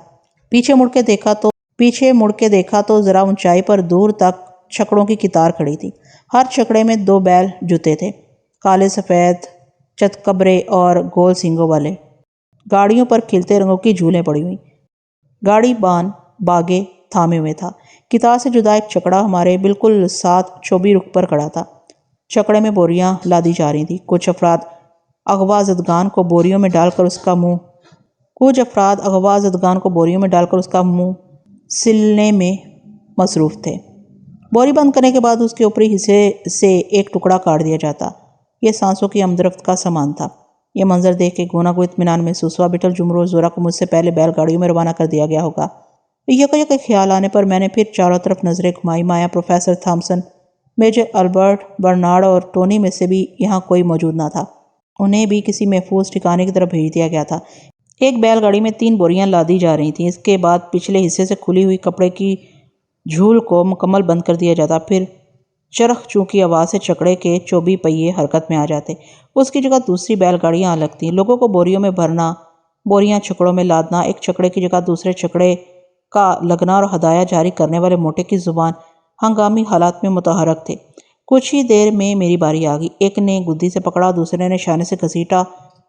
پیچھے مڑ کے دیکھا تو ذرا اونچائی پر دور تک چھکڑوں کی قطار کھڑی تھی۔ ہر چھکڑے میں 2 بیل جتے تھے، کالے سفید چتکبرے اور گول سینگوں والے۔ گاڑیوں پر کھلتے رنگوں کی جھولیں پڑی ہوئیں۔ گاڑی بان باگے تھامے ہوئے تھا۔ قطار سے جدا ایک چھکڑا ہمارے بالکل ساتھ چوبی رخ پر کھڑا تھا۔ چھکڑے میں بوریاں لادی جا رہی تھیں۔ کچھ افراد اغوا زدگان کو بوریوں میں ڈال کر اس کا منہ سلنے میں مصروف تھے۔ بوری بند کرنے کے بعد اس کے اوپری حصے سے ایک ٹکڑا کاٹ دیا جاتا۔ یہ سانسوں کی آمدرفت کا سامان تھا۔ یہ منظر دیکھ کے گونا کو اطمینان محسوس ہوا۔ بٹل، جمرو اور زورا کو مجھ سے پہلے بیل گاڑیوں میں روانہ کر دیا گیا ہوگا۔ یک خیال آنے پر میں نے پھر چاروں طرف نظریں گھمائی۔ Maya, professor Thomson, major Albert, Bernard اور ٹونی میں سے بھی یہاں کوئی موجود نہ تھا۔ انہیں بھی کسی محفوظ ٹھکانے کی طرف بھیج دیا گیا تھا۔ ایک بیل گاڑی میں 3 بوریاں لادی جا رہی تھیں۔ اس کے بعد پچھلے حصے سے کھلی ہوئی کپڑے کی جھول کو مکمل بند کر دیا جاتا۔ پھر چرخ چوں کی آواز سے چھکڑے کے 24 پہیے حرکت میں آ جاتے۔ اس کی جگہ دوسری بیل گاڑیاں آ لگتیں۔ لوگوں کو بوریوں میں بھرنا، بوریاں چھکڑوں میں لادنا، ایک چھکڑے کی جگہ دوسرے چھکڑے کا لگنا اور ہدایہ جاری کرنے والے موٹے کی زبان ہنگامی حالات میں متحرک تھے۔ کچھ ہی دیر میں میری باری آ گئی۔ ایک نے گدی سے پکڑا، دوسرے نے شانے سے گھسیٹا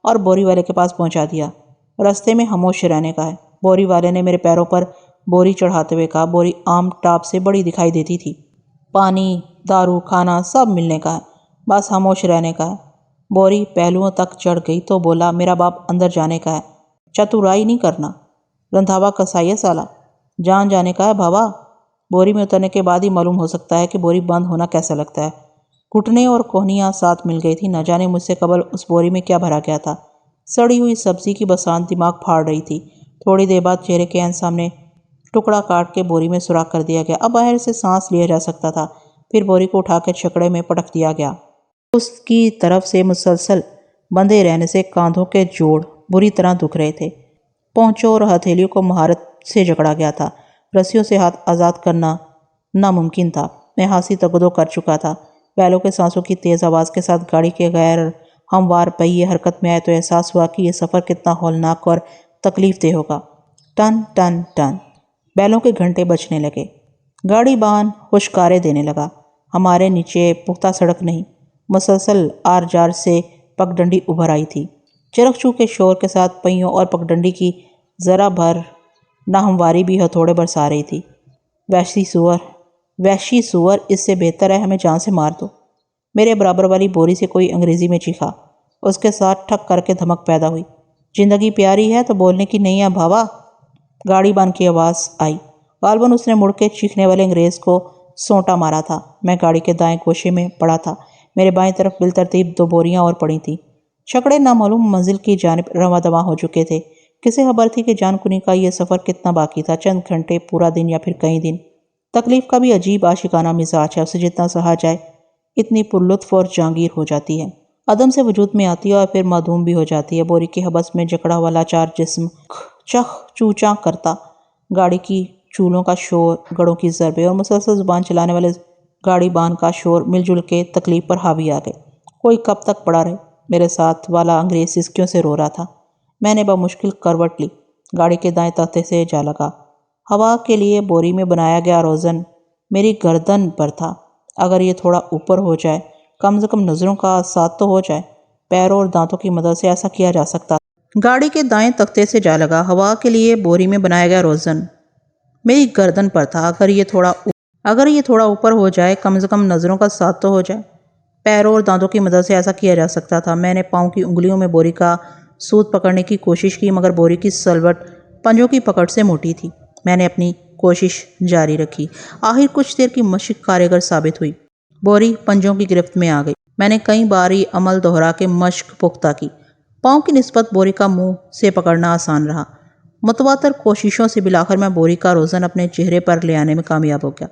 اور بوری والے کے پاس پہنچا دیا۔ رستے میں خاموش رہنے کا ہے۔ بوری والے نے میرے پیروں پر بوری چڑھاتے ہوئے کہا۔ بوری عام ٹاپ سے بڑی دکھائی دیتی تھی۔ پانی، دارو، کھانا سب ملنے کا ہے، بس خاموش رہنے کا ہے۔ بوری پہلوؤں تک چڑھ گئی تو بولا، میرا باپ اندر جانے کا ہے، چتورائی نہیں کرنا، رندھاوا کسائی ہے سالا، جان جانے کا ہے بھاوا۔ بوری میں اترنے کے بعد ہی معلوم ہو سکتا ہے کہ بوری بند ہونا کیسا لگتا ہے۔ گھٹنے اور کوہنیاں ساتھ مل گئی تھی۔ نہ جانے مجھ سے قبل اس بوری میں کیا بھرا گیا تھا۔ سڑی ہوئی سبزی کی بسانت دماغ پھاڑ رہی تھی۔ تھوڑی دیر بعد چہرے کے عین سامنے ٹکڑا کاٹ کے بوری میں سوراخ کر دیا گیا۔ اب باہر سے سانس لیا جا سکتا تھا۔ پھر بوری کو اٹھا کے چھکڑے میں پٹک دیا گیا۔ اس کی طرف سے مسلسل بندھے رہنے سے کاندھوں کے جوڑ بری طرح دکھ رہے تھے۔ پونچوں اور ہتھیلیوں کو مہارت سے جکڑا گیا تھا۔ رسیوں سے ہاتھ آزاد کرنا ناممکن تھا۔ میں ہانسی تگدو کر چکا تھا۔ بیلوں کے سانسوں کی تیز آواز کے ساتھ گاڑی کے غیر ہموار پہیے حرکت میں آئے تو احساس ہوا کہ یہ سفر کتنا ہولناک اور تکلیف دہ ہوگا۔ ٹن ٹن ٹن بیلوں کے گھنٹے بجنے لگے۔ گاڑی بان ہوشکارے دینے لگا۔ ہمارے نیچے پختہ سڑک نہیں، مسلسل آر جار سے پگڈنڈی ابھر آئی تھی۔ چرخ چوں کے شور کے ساتھ پہیوں اور پگڈنڈی کی ذرا بھر ناہمواری بھی ہتھوڑے برسا رہی تھی۔ وحشی سور، اس سے بہتر ہے ہمیں جان سے مار دو، میرے برابر والی بوری سے کوئی انگریزی میں چیخا۔ اس کے ساتھ ٹھک کر کے دھمک پیدا ہوئی۔ زندگی پیاری ہے تو بولنے کی نہیں ہے بھاوا۔ گاڑی بان کی آواز آئی۔ غالباً اس نے مڑ کے چیخنے والے انگریز کو سونٹا مارا تھا۔ میں گاڑی کے دائیں گوشے میں پڑا تھا۔ میرے بائیں طرف بالترتیب 2 بوریاں اور پڑی تھیں۔ چھکڑے نامعلوم منزل کی جانب رواں دواں ہو چکے تھے۔ کسے خبر تھی کہ جان کنی کا یہ سفر کتنا باقی تھا؟ چند گھنٹے، پورا دن یا پھر کئی دن؟ تکلیف کا بھی عجیب عاشقانہ مزاج ہے، اسے جتنا سہا جائے اتنی پرلطف اور جہانگیر ہو جاتی ہے، عدم سے وجود میں آتی ہے اور پھر معدوم بھی ہو جاتی ہے۔ بوری کی حبس میں جکڑا ہوا لاچار جسم چخ چوچاں کرتا، گاڑی کی چولوں کا شور، گڑوں کی ضربیں اور مسلسل زبان چلانے والے گاڑی بان کا شور مل جل کے تکلیف پر حاوی آ گئے۔ کوئی کب تک پڑا رہے؟ میرے ساتھ والا انگریز سسکیوں سے رو رہا تھا۔ میں نے بمشکل کروٹ لی، گاڑی کے دائیں تختے سے جا لگا۔ ہوا کے لیے بوری میں بنایا گیا روزن میری گردن پر تھا۔ اگر یہ تھوڑا اوپر ہو جائے، کم سے کم نظروں کا ساتھ تو ہو جائے۔ پیروں اور دانتوں کی مدد سے ایسا کیا جا سکتا۔ گاڑی کے دائیں تختے سے جا لگا۔ ہوا کے لیے بوری میں بنایا گیا روزن میری گردن پر تھا۔ اگر یہ تھوڑا اگر یہ تھوڑا اوپر ہو جائے، کم سے کم نظروں کا ساتھ تو ہو جائے۔ پیروں اور دانتوں کی مدد سے ایسا کیا جا سکتا تھا۔ میں نے پاؤں کی انگلیوں میں بوری کا سوت پکڑنے کی کوشش کی، مگر بوری کی سلوٹ پنجوں کی پکڑ سے موٹی تھی۔ میں نے اپنی کوشش جاری رکھی۔ آخر کچھ دیر کی مشق کارگر ثابت ہوئی۔ بوری پنجوں کی گرفت میں آ گئی۔ میں نے کئی بار یہ عمل دہرا کے مشق پختہ کی۔ پاؤں کی نسبت بوری کا منہ سے پکڑنا آسان رہا۔ متواتر کوششوں سے بالآخر میں بوری کا روزن اپنے چہرے پر لے آنے میں کامیاب ہو گیا۔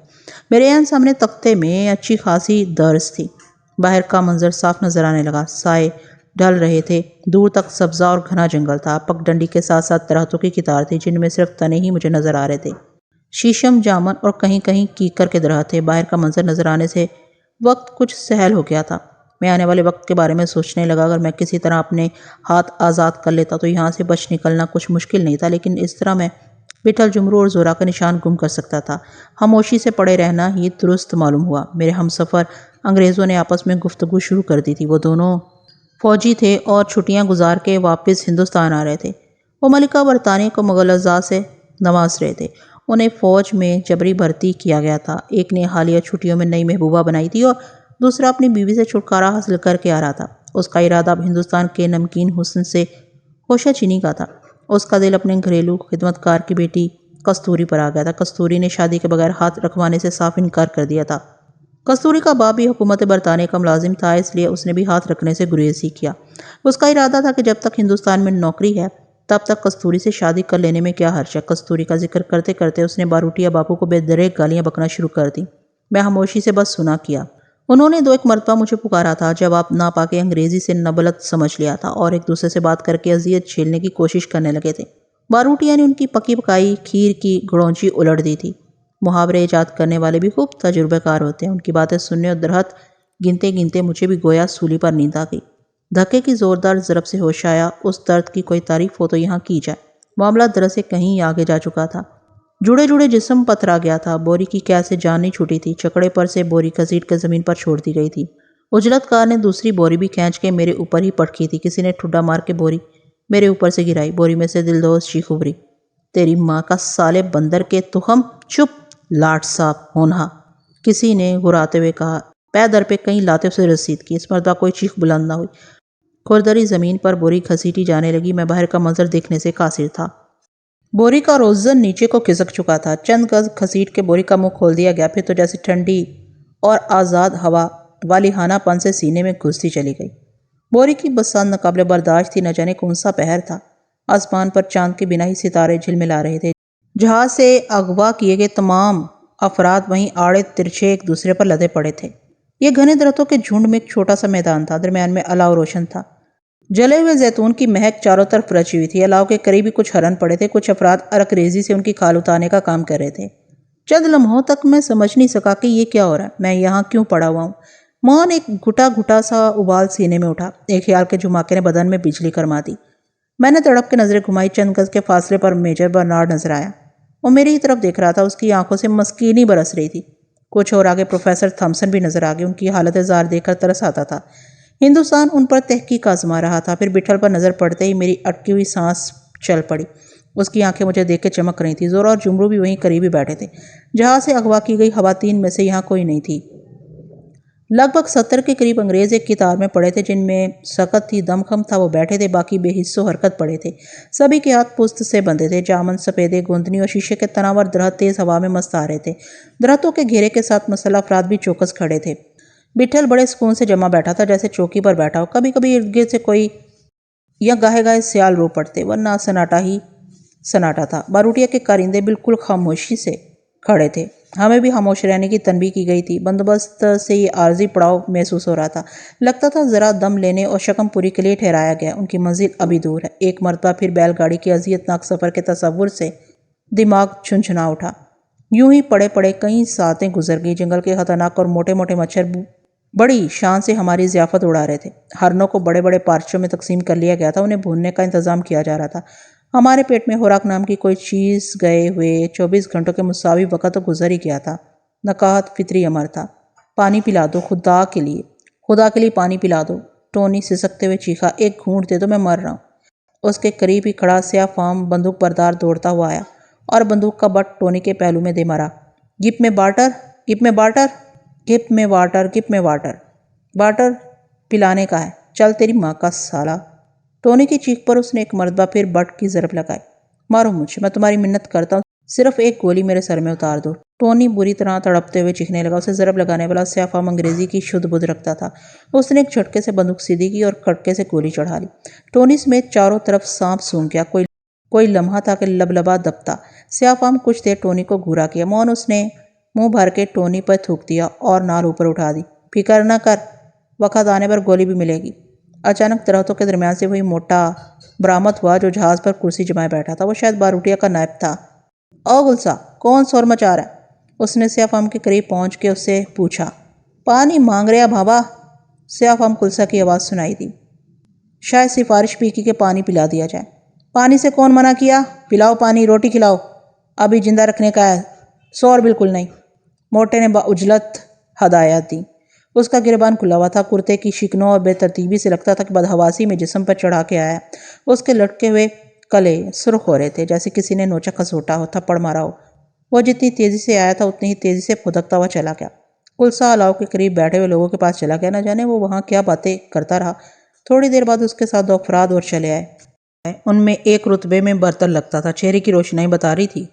میرے عین سامنے تختے میں اچھی خاصی درز تھی۔ باہر کا منظر صاف نظر آنے لگا۔ سائے ڈھل رہے تھے۔ دور تک سبزہ اور گھنا جنگل تھا۔ پگ ڈنڈی کے ساتھ ساتھ درختوں کی قطار تھی، جن میں صرف تنے ہی مجھے نظر آ رہے تھے۔ شیشم، جامن اور کہیں کہیں کیکر کے درخت تھے۔ باہر کا منظر نظر آنے سے وقت کچھ سہل ہو گیا تھا۔ میں آنے والے وقت کے بارے میں سوچنے لگا۔ اگر میں کسی طرح اپنے ہاتھ آزاد کر لیتا تو یہاں سے بچ نکلنا کچھ مشکل نہیں تھا، لیکن اس طرح میں بٹھل، جمرو اور زورا کا نشان گم کر سکتا تھا۔ خاموشی سے پڑے رہنا ہی درست معلوم ہوا۔ میرے ہمسفر انگریزوں نے آپس میں گفتگو شروع کر دی تھی۔ وہ دونوں فوجی تھے اور چھٹیاں گزار کے واپس ہندوستان آ رہے تھے۔ وہ ملکہ برطانیہ کو مغل اعزاء سے نواز رہے تھے۔ انہیں فوج میں جبری بھرتی کیا گیا تھا۔ ایک نے حالیہ چھٹیوں میں نئی محبوبہ بنائی تھی اور دوسرا اپنی بیوی سے چھٹکارا حاصل کر کے آ رہا تھا۔ اس کا ارادہ اب ہندوستان کے نمکین حسن سے ہوشہ چینی کا تھا۔ اس کا دل اپنے گھریلو خدمتکار کی بیٹی کستوری پر آ گیا تھا۔ کستوری نے شادی کے بغیر ہاتھ رکھوانے سے صاف انکار کر دیا تھا۔ کستوری کا باپ بھی حکومت برطانیہ کا ملازم تھا، اس لیے اس نے بھی ہاتھ رکھنے سے گریز ہی کیا۔ اس کا ارادہ تھا کہ جب تک ہندوستان میں نوکری ہے تب تک کستوری سے شادی کر لینے میں کیا حرج ہے۔ کستوری کا ذکر کرتے کرتے اس نے باروٹیا باپو کو بے دریغ گالیاں بکنا شروع کر دی۔ میں خاموشی سے بس سنا کیا۔ انہوں نے 2-1 مرتبہ مجھے پکارا تھا، جواب نہ پا کے انگریزی سے نبلت سمجھ لیا تھا اور ایک دوسرے سے بات کر کے اذیت جھیلنے کی کوشش کرنے لگے تھے۔ باروٹیا نے ان کی پکی پکائی کھیر کی گڑونچی الٹ دی تھی۔ محاورے ایجاد کرنے والے بھی خوب تجربہ کار ہوتے ہیں۔ ان کی باتیں سننے اور درخت گنتے گنتے مجھے بھی گویا سولی پر نیند آ گئی۔ دھکے کی زوردار ضرب سے ہوش آیا۔ اس درد کی کوئی تعریف ہو تو یہاں کی جائے۔ معاملہ دراصل کہیں آگے جا چکا تھا۔ جڑے جڑے جسم پتھرا گیا تھا۔ بوری کی قید سے جان نہیں چھوٹی تھی۔ چکڑے پر سے بوری گھسیٹ کے زمین پر چھوڑ دی گئی تھی۔ اجلت کار نے دوسری بوری بھی کھینچ کے میرے اوپر ہی پٹکی تھی۔ کسی نے ٹھڈا مار کے بوری میرے اوپر سے گرائی۔ بوری میں سے دلدوز چیخ ابھری، تیری ماں کا سالے بندر کے تخم! چپ لاٹ صاحب ہونہا، کسی نے گھراتے ہوئے کہا۔ پے در پہ کئی لاتوں سے رسید کی۔ اس مرتبہ کوئی چیخ بلند نہ ہوئی۔ کھردری زمین پر بوری گھسیٹی جانے لگی۔ میں باہر کا منظر دیکھنے سے قاصر تھا۔ بوری کا روزن نیچے کو کھسک چکا تھا۔ چند گز گھسیٹ کے بوری کا منہ کھول دیا گیا، پھر تو جیسے ٹھنڈی اور آزاد ہوا والہانہ پن سے سینے میں گھستی چلی گئی۔ بوری کی بساط ناقابل برداشت تھی۔ نہ جانے کون سا پہر تھا۔ آسمان پر چاند کے بنا ہی ستارے جھلملا رہے تھے۔ جہاز سے اغوا کیے گئے تمام افراد وہیں آڑے ترچھے ایک دوسرے پر لدے پڑے تھے۔ یہ گھنے درختوں کے جھنڈ میں ایک چھوٹا سا میدان تھا۔ درمیان میں الاؤ روشن تھا۔ جلے ہوئے زیتون کی مہک چاروں طرف رچی ہوئی تھی۔ الاؤ کے قریب ہی کچھ ہرن پڑے تھے۔ کچھ افراد ارک ریزی سے ان کی کھال اتارنے کا کام کر رہے تھے۔ چند لمحوں تک میں سمجھ نہیں سکا کہ یہ کیا ہو رہا ہے، میں یہاں کیوں پڑا ہوا ہوں۔ مان ایک گھٹا گھٹا سا ابال سینے میں اٹھا۔ ایک خیال کے جھماکے نے بدن میں بجلی کرما دی۔ میں نے تڑپ کے نظریں گھمائی۔ چند گز کے فاصلے پر میجر برنارڈ نظر آیا۔ وہ میری ہی طرف دیکھ رہا تھا۔ اس کی آنکھوں سے مسکینی برس رہی تھی۔ کچھ اور آگے پروفیسر تھامسن بھی نظر آگئے۔ ان کی حالت زار دیکھ کر ترس آتا تھا۔ ہندوستان ان پر تحقیق آزما رہا تھا۔ پھر بٹھل پر نظر پڑتے ہی میری اٹکی ہوئی سانس چل پڑی۔ اس کی آنکھیں مجھے دیکھ کے چمک رہی تھیں۔ زورا اور جمرو بھی وہیں قریب ہی بیٹھے تھے۔ جہاز سے اغوا کی گئی خواتین میں سے یہاں کوئی نہیں تھی۔ لگ بھگ 70 کے قریب انگریز ایک قطار میں پڑے تھے۔ جن میں سکت تھی، دم خم تھا، وہ بیٹھے تھے، باقی بے حس و حرکت پڑے تھے۔ سبھی کے ہاتھ پست سے بندھے تھے۔ جامن، سپیدے، گوندنی اور شیشے کے تناور درخت تیز ہوا میں مست آ رہے تھے۔ درختوں کے گھیرے کے ساتھ مسلح افراد بھی چوکس کھڑے تھے۔ بٹھل بڑے سکون سے جمع بیٹھا تھا، جیسے چوکی پر بیٹھا ہو۔ کبھی کبھی ارد گرد سے کوئی یا گاہے گاہے سیال رو پڑتے، ورنہ سناٹا ہی سناٹا تھا۔ باروٹیا کے کارندے بالکل خاموشی سے کھڑے تھے۔ ہمیں بھی خاموش رہنے کی تنبیہ کی گئی تھی۔ بندوبست سے یہ عارضی پڑاؤ محسوس ہو رہا تھا۔ لگتا تھا ذرا دم لینے اور شکم پوری کے لیے ٹھہرایا گیا۔ ان کی منزل ابھی دور ہے۔ ایک مرتبہ پھر بیل گاڑی کی اذیتناک سفر کے تصور سے دماغ چھنچھنا اٹھا۔ یوں ہی پڑے پڑے کئی ساعتیں گزر گئی۔ جنگل کے خطرناک اور موٹے موٹے مچھر بڑی شان سے ہماری ضیافت اڑا رہے تھے۔ ہرنوں کو بڑے بڑے پارچوں میں تقسیم کر لیا گیا تھا۔ انہیں بھوننے کا انتظام کیا جا رہا تھا۔ ہمارے پیٹ میں خوراک نام کی کوئی چیز گئے ہوئے 24 گھنٹوں کے مساوی وقت تو گزر ہی گیا تھا۔ نکاہت فطری امر تھا۔ پانی پلا دو، خدا کے لیے پانی پلا دو، ٹونی سسکتے ہوئے چیخا۔ ایک گھونٹ دے دو، میں مر رہا ہوں۔ اس کے قریب ہی کھڑا سیاہ فام بندوق بردار دوڑتا ہوا آیا اور بندوق کا بٹ ٹونی کے پہلو میں دے مارا۔ جپ میں بارٹر، گپ میں واٹر، گپ میں واٹر، گپ میں واٹر، واٹر پلانے کا ہے، چل تیری ماں کا سالا۔ ٹونی کی چیخ پر اس نے ایک مرتبہ پھر بٹ کی ضرب لگائی۔ مارو مجھے، میں تمہاری منت کرتا ہوں، صرف ایک گولی میرے سر میں اتار دو۔ ٹونی بری طرح تڑپتے ہوئے چیخنے لگا۔ اسے ضرب لگانے والا سیاہ فام انگریزی کی شدھ بدھ رکھتا تھا۔ اس نے ایک جھٹکے سے بندوق سیدھی کی اور کھٹکے سے گولی چڑھا لی۔ ٹونی سمیت چاروں طرف سانپ سونگ گیا۔ کوئی لمحہ تھا کہ لبلبا دبتا۔ سیاہ فام کچھ دیر ٹونی کو گھورا کیا۔ مون اس نے منہ بھر کے ٹونی پر تھوک دیا اور نال اوپر اٹھا دی۔ فکر نہ کر، وقت آنے پر گولی بھی ملے گی۔ اچانک درختوں کے درمیان سے وہی موٹا برآمد ہوا جو جہاز پر کرسی جمائے بیٹھا تھا۔ وہ شاید باروٹیا کا نائب تھا۔ او گلسا، کون شور مچا رہا ہے؟ اس نے سیاہ فام کے قریب پہنچ کے اس سے پوچھا۔ پانی مانگ رہا بھابا، سیاہ فام گلسا کی آواز سنائی دی۔ شاید سفارش بھی کی کہ پانی پلا دیا جائے۔ پانی سے کون منع کیا؟ پلاؤ پانی، روٹی کھلاؤ، ابھی زندہ رکھنے کا ہے، سور بالکل نہیں۔ موٹے نے باعجلت ہدایت دی۔ اس کا گریبان کھلا ہوا تھا، کرتے کی شکنوں اور بے ترتیبی سے لگتا تھا کہ بدحواسی میں جسم پر چڑھا کے آیا۔ اس کے لٹکے ہوئے کلے سرخ ہو رہے تھے، جیسے کسی نے نوچا کھسوٹا ہو، تھپڑ مارا ہو۔ وہ جتنی تیزی سے آیا تھا اتنی ہی تیزی سے پھدکتا ہوا چلا گیا۔ گلسا الاؤ کے قریب بیٹھے ہوئے لوگوں کے پاس چلا گیا۔ نہ جانے وہ وہاں کیا باتیں کرتا رہا۔ تھوڑی دیر بعد اس کے ساتھ 2 افراد اور چلے آئے۔ ان میں ایک رتبے میں برتر لگتا تھا۔ چہرے کی روشنائی بتا رہی تھی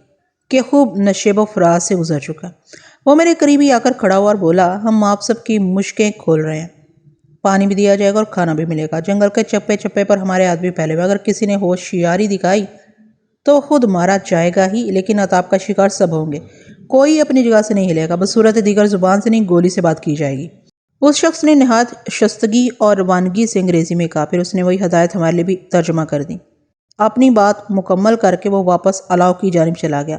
کہ خوب نشیب و فراز سے گزر چکا۔ وہ میرے قریب ہی آ کر کھڑا ہوا اور بولا، ہم آپ سب کی مشکیں کھول رہے ہیں۔ پانی بھی دیا جائے گا اور کھانا بھی ملے گا۔ جنگل کے چپے چپے پر ہمارے آدمی پھیلے ہوئے، اگر کسی نے ہوشیاری دکھائی تو خود مارا جائے گا ہی، لیکن عطاب کا شکار سب ہوں گے۔ کوئی اپنی جگہ سے نہیں ہلے گا، بصورت دیگر زبان سے نہیں، گولی سے بات کی جائے گی۔ اس شخص نے نہایت شائستگی اور روانگی سے انگریزی میں کہا، پھر اس نے وہی ہدایت ہمارے لیے بھی ترجمہ کر دی۔ اپنی بات مکمل کر کے وہ واپس الاؤ کی جانب چلا گیا۔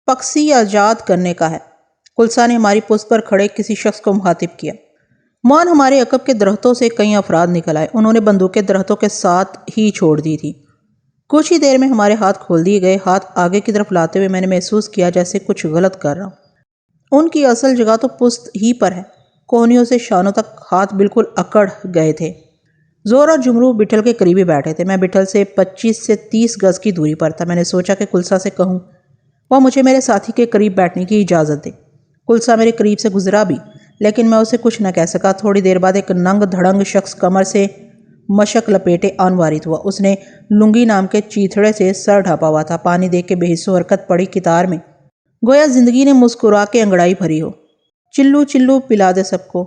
پکسی آزاد کرنے کا ہے۔ گلسا نے ہماری پشت پر کھڑے کسی شخص کو مخاطب کیا۔ مان ہمارے عقب کے درختوں سے کئی افراد نکل آئے۔ انہوں نے بندوقیں درختوں کے ساتھ ہی چھوڑ دی تھی۔ کچھ ہی دیر میں ہمارے ہاتھ کھول دیے گئے۔ ہاتھ آگے کی طرف لاتے ہوئے میں نے محسوس کیا جیسے کچھ غلط کر رہا ہوں۔ ان کی اصل جگہ تو پشت ہی پر ہے۔ کوہنیوں سے شانوں تک ہاتھ بالکل اکڑ گئے تھے۔ زور اور جمرو بٹھل کے قریب ہی بیٹھے تھے۔ میں بٹھل سے 25 سے 30 گز کی دوری پر تھا۔ میں نے سوچا کہ گلسا سے کہوں وہ مجھے میرے ساتھی کے قریب بیٹھنے کی اجازت دے۔ گلسا میرے قریب سے گزرا بھی، لیکن میں اسے کچھ نہ کہہ سکا۔ تھوڑی دیر بعد ایک ننگ دھڑنگ شخص کمر سے مشک لپیٹے آن وارد ہوا۔ اس نے لنگی نام کے چیتھڑے سے سر ڈھانپا ہوا تھا۔ پانی دیکھ کے بے حس و حرکت پڑی قطار میں، گویا زندگی نے مسکرا کے انگڑائی بھری ہو۔ چلو چلو پلا دے سب کو،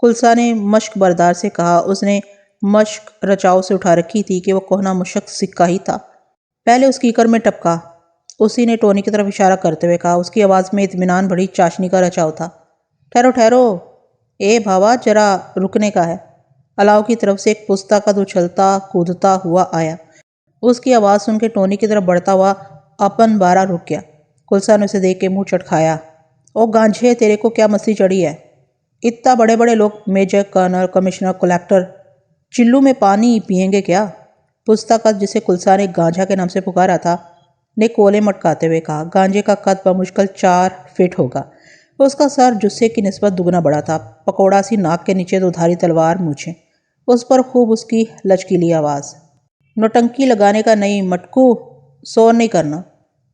گلسا نے مشک بردار سے کہا۔ اس نے مشک رچاؤ سے اٹھا رکھی تھی کہ وہ کوہنا مشک سکہ ہی تھا۔ پہلے اس کیکر میں ٹپکا۔ اسی نے ٹونی کی طرف اشارہ کرتے ہوئے کہا۔ اس کی آواز میں اطمینان بھری چاشنی کا رچاؤ تھا۔ ٹھہرو ٹھہرو، اے بھاوا، ذرا رکنے کا ہے۔ الاؤ کی طرف سے ایک پستہ قد اچھلتا کودتا ہوا آیا۔ اس کی آواز سن کے ٹونی کی طرف بڑھتا ہوا اپن بارہ رک گیا۔ گلسا نے اسے دیکھ کے منہ چٹکایا۔ او گانجھے، تیرے کو کیا مستی چڑھی ہے؟ اتنا بڑے بڑے لوگ، میجر، کرنل، کمشنر، کلیکٹر، چلو میں پانی پئیں گے کیا؟ پستہ قد، جسے گلسا نے گانجھا کے نام سے پکارا تھا، نے کولے مٹکاتے ہوئے کہا۔ گانجھے کا قد بمشکل 4 فٹ ہوگا۔ اس کا سر جثے کی نسبت دگنا بڑا تھا۔ پکوڑا سی ناک کے نیچے 2 دھاری تلوار مونچھیں، اس پر خوب اس کی لچکیلی آواز۔ نوٹنکی لگانے کا نہیں مٹکو، شور نہیں کرنا۔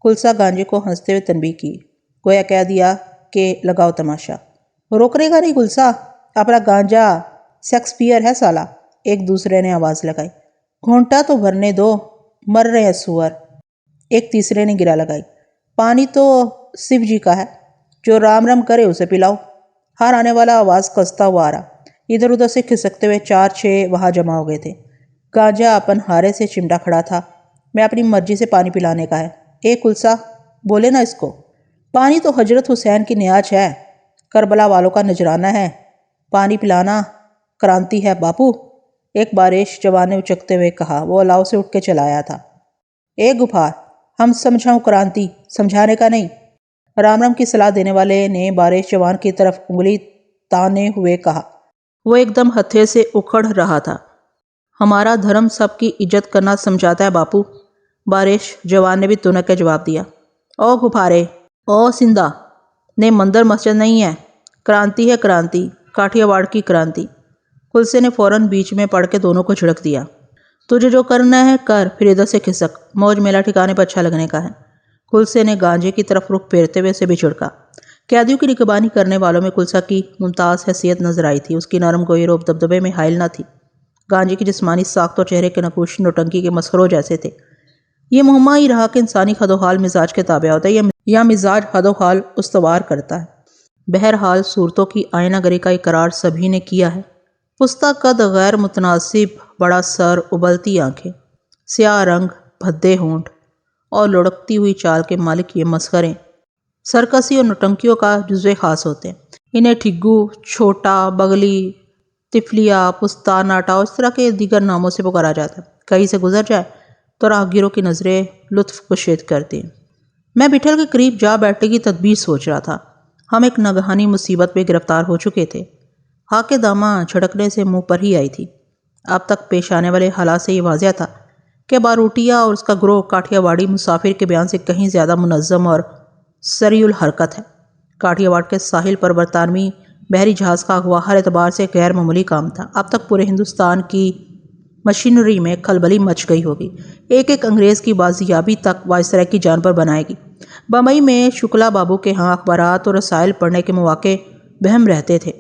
گلسا گانجھے کو ہنستے ہوئے تنبیہ کی، گویا کہہ دیا کہ لگاؤ تماشا۔ روکنے کا نہیں گلسا، اپنا گانجھا شیکسپیئر ہے سالا، ایک دوسرے نے آواز لگائی۔ گھونٹا تو بھرنے دو، مر رہے ہیں سور، ایک تیسرے نے گرا لگائی۔ پانی تو شیو جی کا ہے، جو رام رام کرے اسے پلاؤ۔ ہر آنے والا آواز کستا ہوا آ رہا۔ ادھر ادھر سے کھسکتے ہوئے 4-6 وہاں جمع ہو گئے تھے۔ گانجھا اپن ہارے سے چمٹا کھڑا تھا۔ میں اپنی مرضی سے پانی پلانے کا ہے۔ اے گلسا، بولے نا اس کو۔ پانی تو حضرت حسین کی نیاز ہے، کربلا والوں کا نذرانہ ہے۔ پانی پلانا کرانتی ہے باپو، ایک بارش جوان نے اچکتے ہوئے کہا۔ وہ الاؤ سے اٹھ کے چلا آیا تھا۔ اے گپھار، ہم سمجھاؤں کرانتی، سمجھانے کا نہیں، رام رام کی صلاح دینے والے نے بارش جوان کی طرف انگلی تانے ہوئے کہا۔ وہ ایک دم ہتھے سے اکھڑ رہا تھا۔ ہمارا دھرم سب کی عزت کرنا سمجھاتا ہے باپو، بارش جوان نے بھی تنک کے جواب دیا۔ او گپھارے، او سندھا نے مندر مسجد نہیں ہے، کرانتی ہے کرانتی، کاٹھیا واڑ کی کرانتی۔ گلسے نے فوراً بیچ میں پڑھ کے دونوں کو جھڑک دیا۔ تجھے جو کرنا ہے کر، پھر ادھر سے کھسک، موج میلہ ٹھکانے پر اچھا لگنے کا ہے۔ گلسے نے گانجھے کی طرف رخ پھیرتے ہوئے اسے بھی جھڑکا۔ قیدیوں کی نگہبانی کرنے والوں میں کلسا کی ممتاز حیثیت نظر آئی تھی۔ اس کی نرم گوئی روب دبدبے میں حائل نہ تھی۔ گانجی کی جسمانی ساخت اور چہرے کے نقوش نوٹنکی کے مسخروں جیسے تھے۔ یہ مہمہ ہی رہا کہ انسانی حد و حال مزاج کے تابع ہوتا ہے یا مزاج حد و حال استوار کرتا ہے۔ بہرحال صورتوں کی آئینہ گری کا اقرار سبھی نے کیا ہے۔ پستہ قد، غیر متناسب بڑا سر، ابلتی آنکھیں، سیاہ رنگ، بھدے ہونٹ اور لڑکتی ہوئی چال کے مالک یہ مسخرے سرکسی اور نوٹنکیوں کا جزو خاص ہوتے ہیں۔ انہیں ٹھگو، چھوٹا، بغلی، تفلیہ، پستہ، ناٹا اور اس طرح کے دیگر ناموں سے پکارا جاتا ہے۔ کہیں سے گزر جائے تو راہگیروں کی نظریں لطف کشید کرتی ہیں۔ میں بٹھل کے قریب جا بیٹھنے کی تدبیر سوچ رہا تھا۔ ہم ایک ناگہانی مصیبت پہ گرفتار ہو چکے تھے۔ ہاکِ داماں جھٹکنے سے منہ پر ہی آئی تھی۔ اب تک پیش آنے والے حالات سے یہ واضح تھا کہ باروٹیا اور اس کا گروہ کاٹھیا واڑی مسافر کے بیان سے کہیں زیادہ منظم اور سریع الحرکت ہے۔ کاٹھیا واڑ کے ساحل پر برطانوی بحری جہاز کا اغوا ہر اعتبار سے غیر معمولی کام تھا۔ اب تک پورے ہندوستان کی مشینری میں کھلبلی مچ گئی ہوگی۔ ایک ایک انگریز کی بازیابی تک وائسرائے کی جان پر بنائے گی۔ بمبئی میں شکلا بابو کے ہاں اخبارات اور رسائل پڑھنے کے مواقع بہم رہتے تھے۔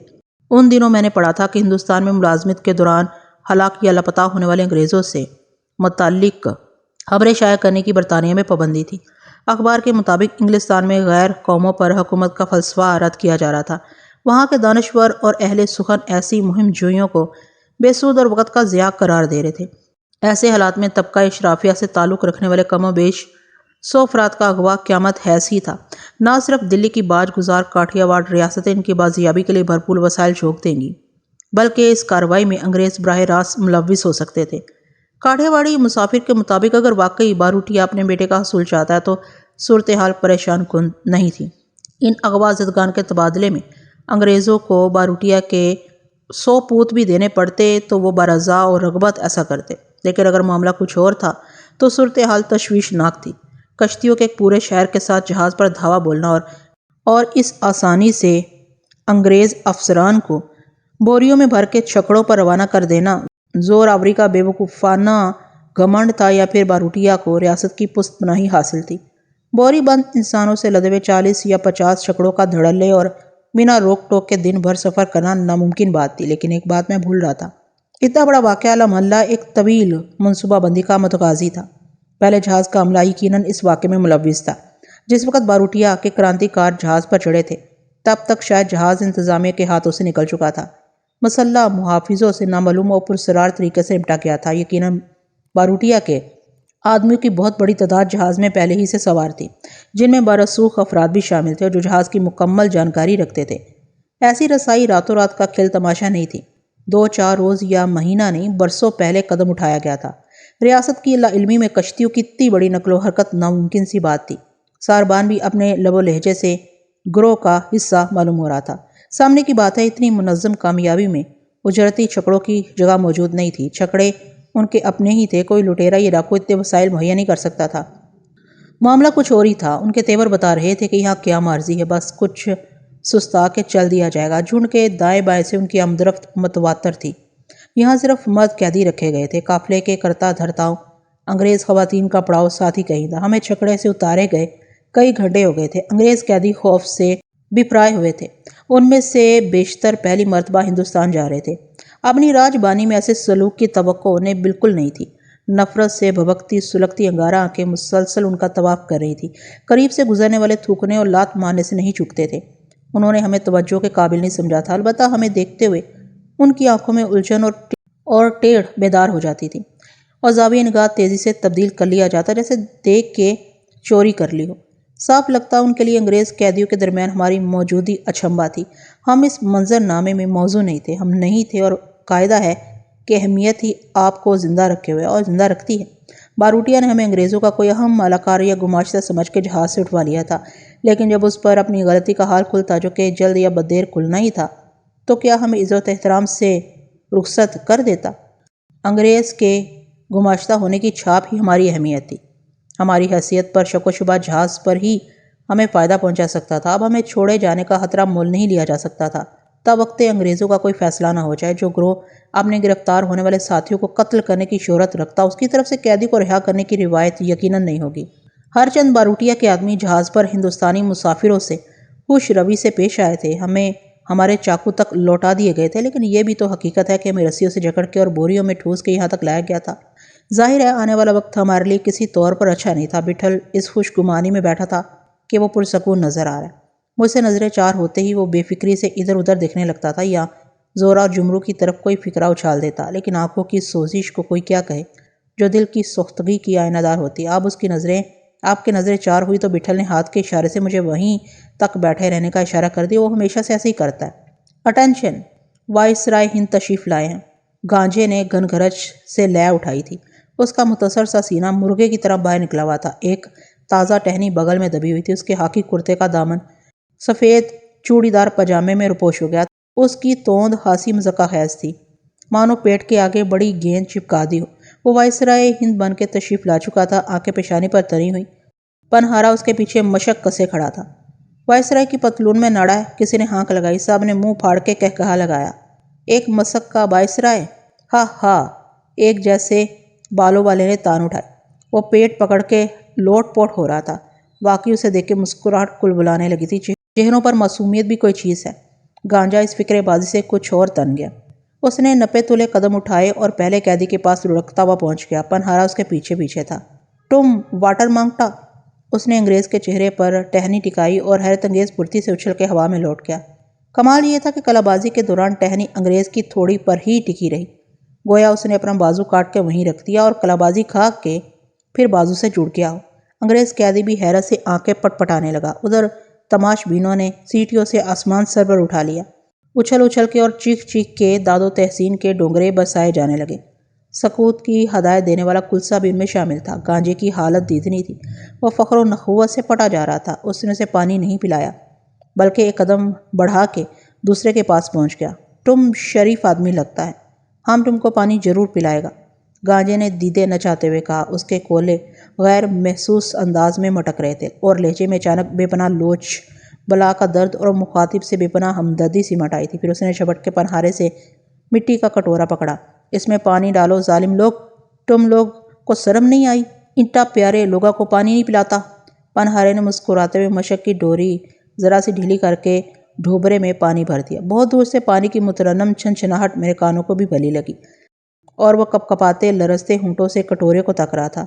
ان دنوں میں نے پڑھا تھا کہ ہندوستان میں ملازمت کے دوران ہلاک یا لاپتہ ہونے والے انگریزوں سے متعلق خبریں شائع کرنے کی برطانیہ میں پابندی تھی۔ اخبار کے مطابق انگلستان میں غیر قوموں پر حکومت کا فلسفہ رد کیا جا رہا تھا۔ وہاں کے دانشور اور اہل سخن ایسی مہم جوئیوں کو بے سود اور وقت کا ضیاع قرار دے رہے تھے۔ ایسے حالات میں طبقہ اشرافیہ سے تعلق رکھنے والے کم و بیش 100 افراد کا اغوا قیامت حیث ہی تھا۔ نہ صرف دلی کی باج گزار کاٹھیا واڑ ریاستیں ان کی بازیابی کے لیے بھرپور وسائل جھونک دیں گی، بلکہ اس کارروائی میں انگریز براہ راست ملوث ہو سکتے تھے۔ کاٹھیا واڑی مسافر کے مطابق اگر واقعی باروٹیا اپنے بیٹے کا حصول چاہتا ہے تو صورتحال پریشان کن نہیں تھی۔ ان اغوا زدگان کے تبادلے میں انگریزوں کو باروٹیا کے 100 پوت بھی دینے پڑتے تو وہ برضا اور رغبت ایسا کرتے، لیکن اگر معاملہ کچھ اور تھا تو صورتحال تشویشناک تھی۔ کشتیوں کے ایک پورے شہر کے ساتھ جہاز پر دھاوا بولنا اور اس آسانی سے انگریز افسران کو بوریوں میں بھر کے چھکڑوں پر روانہ کر دینا زور آوری کا بے وقوفانہ گھمنڈ تھا یا پھر باروٹیا کو ریاست کی پست پناہی حاصل تھی؟ بوری بند انسانوں سے لدے ہوئے 40 یا 50 چھکڑوں کا دھڑلے اور بنا روک ٹوک کے دن بھر سفر کرنا ناممکن بات تھی۔ لیکن ایک بات میں بھول رہا تھا۔ اتنا بڑا واقعہ لامحالہ ایک طویل منصوبہ بندی کا متقاضی تھا۔ پہلے جہاز کا عملہ یقیناً اس واقعے میں ملوث تھا۔ جس وقت باروٹیا کے کرانتی کار جہاز پر چڑھے تھے تب تک شاید جہاز انتظامیہ کے ہاتھوں سے نکل چکا تھا، مسلح محافظوں سے نامعلوم اور پرسرار طریقے سے نمٹا گیا تھا۔ یقیناً باروٹیا کے آدمیوں کی بہت بڑی تعداد جہاز میں پہلے ہی سے سوار تھی، جن میں برسوخ افراد بھی شامل تھے جو جہاز کی مکمل جانکاری رکھتے تھے۔ ایسی رسائی راتوں رات کا کھیل تماشا نہیں تھی۔ 2-4 روز یا مہینہ نہیں، برسوں پہلے قدم اٹھایا گیا تھا۔ ریاست کی لاعلمی میں کشتیوں کی اتنی بڑی نقل و حرکت ناممکن سی بات تھی۔ ساربان بھی اپنے لب و لہجے سے گروہ کا حصہ معلوم ہو رہا تھا۔ سامنے کی بات ہے، اتنی منظم کامیابی میں اجرتی چھکڑوں کی جگہ موجود نہیں تھی۔ چھکڑے ان کے اپنے ہی تھے، کوئی لٹیرا یا ڈاکو اتنے وسائل مہیا نہیں کر سکتا تھا۔ معاملہ کچھ اور ہی تھا۔ ان کے تیور بتا رہے تھے کہ یہاں کیا مارزی ہے، بس کچھ سستا کے چل دیا جائے گا۔ جھنڈ کے دائیں بائیں سے ان کی آمدرفت متواتر تھی۔ یہاں صرف مرد قیدی رکھے گئے تھے۔ قافلے کے کرتا دھرتاؤں انگریز خواتین کا پڑاؤ ساتھ ہی کہیں تھا۔ ہمیں چھکڑے سے اتارے گئے کئی گھنٹے ہو گئے تھے۔ انگریز قیدی خوف سے بپرائے ہوئے تھے۔ ان میں سے بیشتر پہلی مرتبہ ہندوستان جا رہے تھے۔ اپنی راج بانی میں ایسے سلوک کی توقع انہیں بالکل نہیں تھی۔ نفرت سے بھبکتی سلگتی انگارہ آنکھیں مسلسل ان کا طواف کر رہی تھی۔ قریب سے گزرنے والے تھوکنے اور لات مارنے سے نہیں چکتے تھے۔ انہوں نے ہمیں توجہ کے قابل نہیں سمجھا تھا، البتہ ہمیں دیکھتے ہوئے ان کی آنکھوں میں الجھن اور ٹیڑھ بیدار ہو جاتی تھی، اور زاویہ نگاہ تیزی سے تبدیل کر لیا جاتا جیسے دیکھ کے چوری کر لی ہو۔ صاف لگتا ان کے لیے انگریز قیدیوں کے درمیان ہماری موجودی اچنبھا تھی۔ ہم اس منظر نامے میں موضوع نہیں تھے، ہم نہیں تھے، اور قاعدہ ہے کہ اہمیت ہی آپ کو زندہ رکھے ہوئے اور زندہ رکھتی ہے۔ باروٹیا نے ہمیں انگریزوں کا کوئی اہم مالاکار یا گماشتہ سمجھ کے جہاز سے اٹھوا لیا تھا، لیکن جب اس پر اپنی غلطی کا حال کھلتا، جو کہ جلد یا بددیر کھلنا ہی تھا، تو کیا ہمیں عزت و احترام سے رخصت کر دیتا؟ انگریز کے گماشتہ ہونے کی چھاپ ہی ہماری اہمیت تھی۔ ہماری حیثیت پر شک و شبہ جہاز پر ہی ہمیں فائدہ پہنچا سکتا تھا۔ اب ہمیں چھوڑے جانے کا خطرہ مول نہیں لیا جا سکتا تھا۔ تب وقت انگریزوں کا کوئی فیصلہ نہ ہو جائے۔ جو گروہ اپنے گرفتار ہونے والے ساتھیوں کو قتل کرنے کی شہرت رکھتا، اس کی طرف سے قیدی کو رہا کرنے کی روایت یقیناً نہیں ہوگی۔ ہر چند باروٹیا کے آدمی جہاز پر ہندوستانی مسافروں سے خوش روی سے پیش آئے تھے، ہمیں ہمارے چاقو تک لوٹا دیے گئے تھے، لیکن یہ بھی تو حقیقت ہے کہ ہمیں رسیوں سے جکڑ کے اور بوریوں میں ٹھوس کے یہاں تک لایا گیا تھا۔ ظاہر ہے آنے والا وقت ہمارے لیے کسی طور پر اچھا نہیں تھا۔ بٹھل اس خوش گمانی میں بیٹھا تھا کہ وہ پرسکون نظر آ رہا ہے۔ مجھ سے نظریں چار ہوتے ہی وہ بے فکری سے ادھر ادھر دیکھنے لگتا تھا، یا زورا اور جمرو کی طرف کوئی فکرہ اچھال دیتا، لیکن آنکھوں کی سوزش کو کوئی کیا کہے جو دل کی سختگی کی آئینہ دار ہوتی۔ آپ کی نظریں چار ہوئی تو بٹھل نے ہاتھ کے اشارے سے مجھے وہیں تک بیٹھے رہنے کا اشارہ کر دیا۔ وہ ہمیشہ سے ایسے ہی کرتا ہے۔ اٹینشن! وائسرائے ہند تشریف لائے ہیں۔ گانجے نے گھن گھرج سے لے اٹھائی تھی۔ اس کا متصر سا سینہ مرغے کی طرح باہر نکلا ہوا تھا، ایک تازہ ٹہنی بغل میں دبی ہوئی تھی۔ اس کے خاکی کرتے کا دامن سفید چوڑی دار پاجامے میں روپوش ہو گیا تھا۔ اس کی توند ہنسی مذاق خیز تھی، مانو پیٹ کے آگے بڑی گیند چپکا دی ہو۔ وہ وائسرائے ہند بن کے تشریف لا چکا تھا، آنکھیں پیشانی پر تری ہوئی، پنہارا اس کے پیچھے مشق کسے کھڑا تھا۔ وائسرائے کی پتلون میں ناڑا ہے، کسی نے ہانک لگائی۔ سب نے منہ پھاڑ کے کہکہا لگایا۔ ایک مسک کا وائسرائے! ہا ہا! ایک جیسے بالوں والے نے تان اٹھائی۔ وہ پیٹ پکڑ کے لوٹ پوٹ ہو رہا تھا۔ واقعی اسے دیکھ کے مسکراہٹ کل بلانے لگی تھی۔ چہروں پر معصومیت بھی کوئی چیز ہے۔ گانجا اس فکرے بازی سے کچھ اور تن گیا۔ اس نے نپے تلے قدم اٹھائے اور پہلے قیدی کے پاس لڑکتا ہوا پہنچ گیا۔ پنہارا اس کے پیچھے پیچھے تھا۔ تم واٹر مانگتا؟ اس نے انگریز کے چہرے پر ٹہنی ٹکائی اور حیرت انگیز پھرتی سے اچھل کے ہوا میں لوٹ گیا۔ کمال یہ تھا کہ قلعہ بازی کے دوران ٹہنی انگریز کی تھوڑی پر ہی ٹکی رہی، گویا اس نے اپنا بازو کاٹ کے وہیں رکھ دیا اور قلعہ بازی کھا کے پھر بازو سے جڑ گیا ہو۔ انگریز قیدی بھی حیرت سے آنکھیں پٹ پٹانے لگا۔ ادھر تماش بینوں نے سیٹیوں سے آسمان سر پر اٹھا لیا۔ اچھل اچھل کے اور چیخ چیخ کے داد و تحسین کے ڈونگرے برسائے جانے لگے۔ سکوت کی ہدایت دینے والا کلسا بھی ان میں شامل تھا۔ گانجے کی حالت دیدنی تھی، وہ فخر و نخوت سے پٹا جا رہا تھا۔ اس نے اسے پانی نہیں پلایا، بلکہ ایک قدم بڑھا کے دوسرے کے پاس پہنچ گیا۔ تم شریف آدمی لگتا ہے، ہم تم کو پانی ضرور پلائے گا، گانجے نے دیدے نچاتے ہوئے کہا۔ اس کے کولے غیر محسوس انداز میں مٹک رہے تھے اور لہجے میں اچانک بے پناہ لوچ بلا کا درد اور مخاطب سے بے پناہ ہمدردی سمٹ آئی تھی۔ پھر اس نے جھپٹ کے پنہارے سے مٹی کا کٹورا پکڑا۔ اس میں پانی ڈالو ظالم لوگ، تم لوگ کو شرم نہیں آئی؟ انٹا پیارے لوگا کو پانی نہیں پلاتا؟ پنہارے نے مسکراتے ہوئے مشق کی ڈوری ذرا سی ڈھیلی کر کے ڈھوبرے میں پانی بھر دیا۔ بہت دور سے پانی کی مترنم چھنچھناہٹ میرے کانوں کو بھی بھلی لگی اور وہ کپ کپاتے لرزتے ہونٹوں سے کٹورے کو تک رہا تھا۔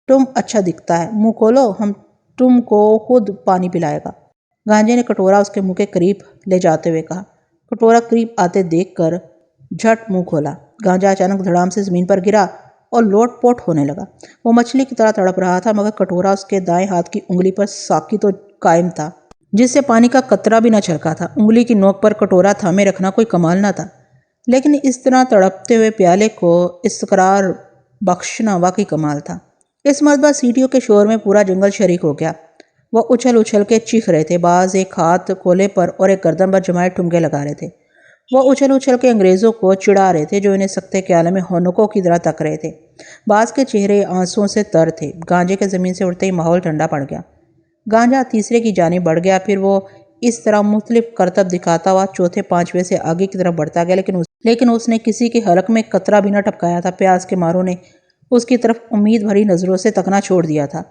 تم اچھا دکھتا ہے، منہ کھولو، ہم تم کو خود پانی پلائے گا، گانجے نے کٹورا اس کے منہ کے قریب لے جاتے ہوئے کہا۔ کٹورا قریب آتے دیکھ کر جھٹ منہ کھولا۔ گانجا اچانک دھڑام سے زمین پر گرا اور لوٹ پوٹ ہونے لگا۔ وہ مچھلی کی طرح تڑپ رہا تھا، مگر کٹورا اس کے دائیں ہاتھ کی انگلی پر ساکی تو قائم تھا، جس سے پانی کا قطرہ بھی نہ چھلکا تھا۔ انگلی کی نوک پر کٹورا تھامے رکھنا کوئی کمال نہ تھا، لیکن اس طرح تڑپتے ہوئے پیالے کو استقرار بخشنا واقعی کمال تھا۔ اس مرتبہ سیٹیوں کے شور میں پورا جنگل شریک ہو گیا۔ وہ اچھل اچھل کے چیخ رہے تھے، بعض ایک ہاتھ کولے پر اور ایک گردن پر جمائے ٹھمکے لگا رہے تھے۔ وہ اچھل اچھل کے انگریزوں کو چڑھا رہے تھے جو انہیں سکتے کے عالم میں ہونکوں کی طرح تک رہے تھے۔ بعض کے چہرے آنسوؤں سے تر تھے۔ گانجے کے زمین سے اٹھتے ہی ماحول ٹھنڈا پڑ گیا۔ گانجا تیسرے کی جانب بڑھ گیا، پھر وہ اس طرح مختلف کرتب دکھاتا ہوا چوتھے پانچویں سے آگے کی طرف بڑھتا گیا، لیکن اس نے کسی کے حلق میں قطرہ بھی نہ ٹپکایا تھا۔ پیاس کے ماروں نے اس کی طرف امید بھری نظروں سے تکنا چھوڑ دیا تھا۔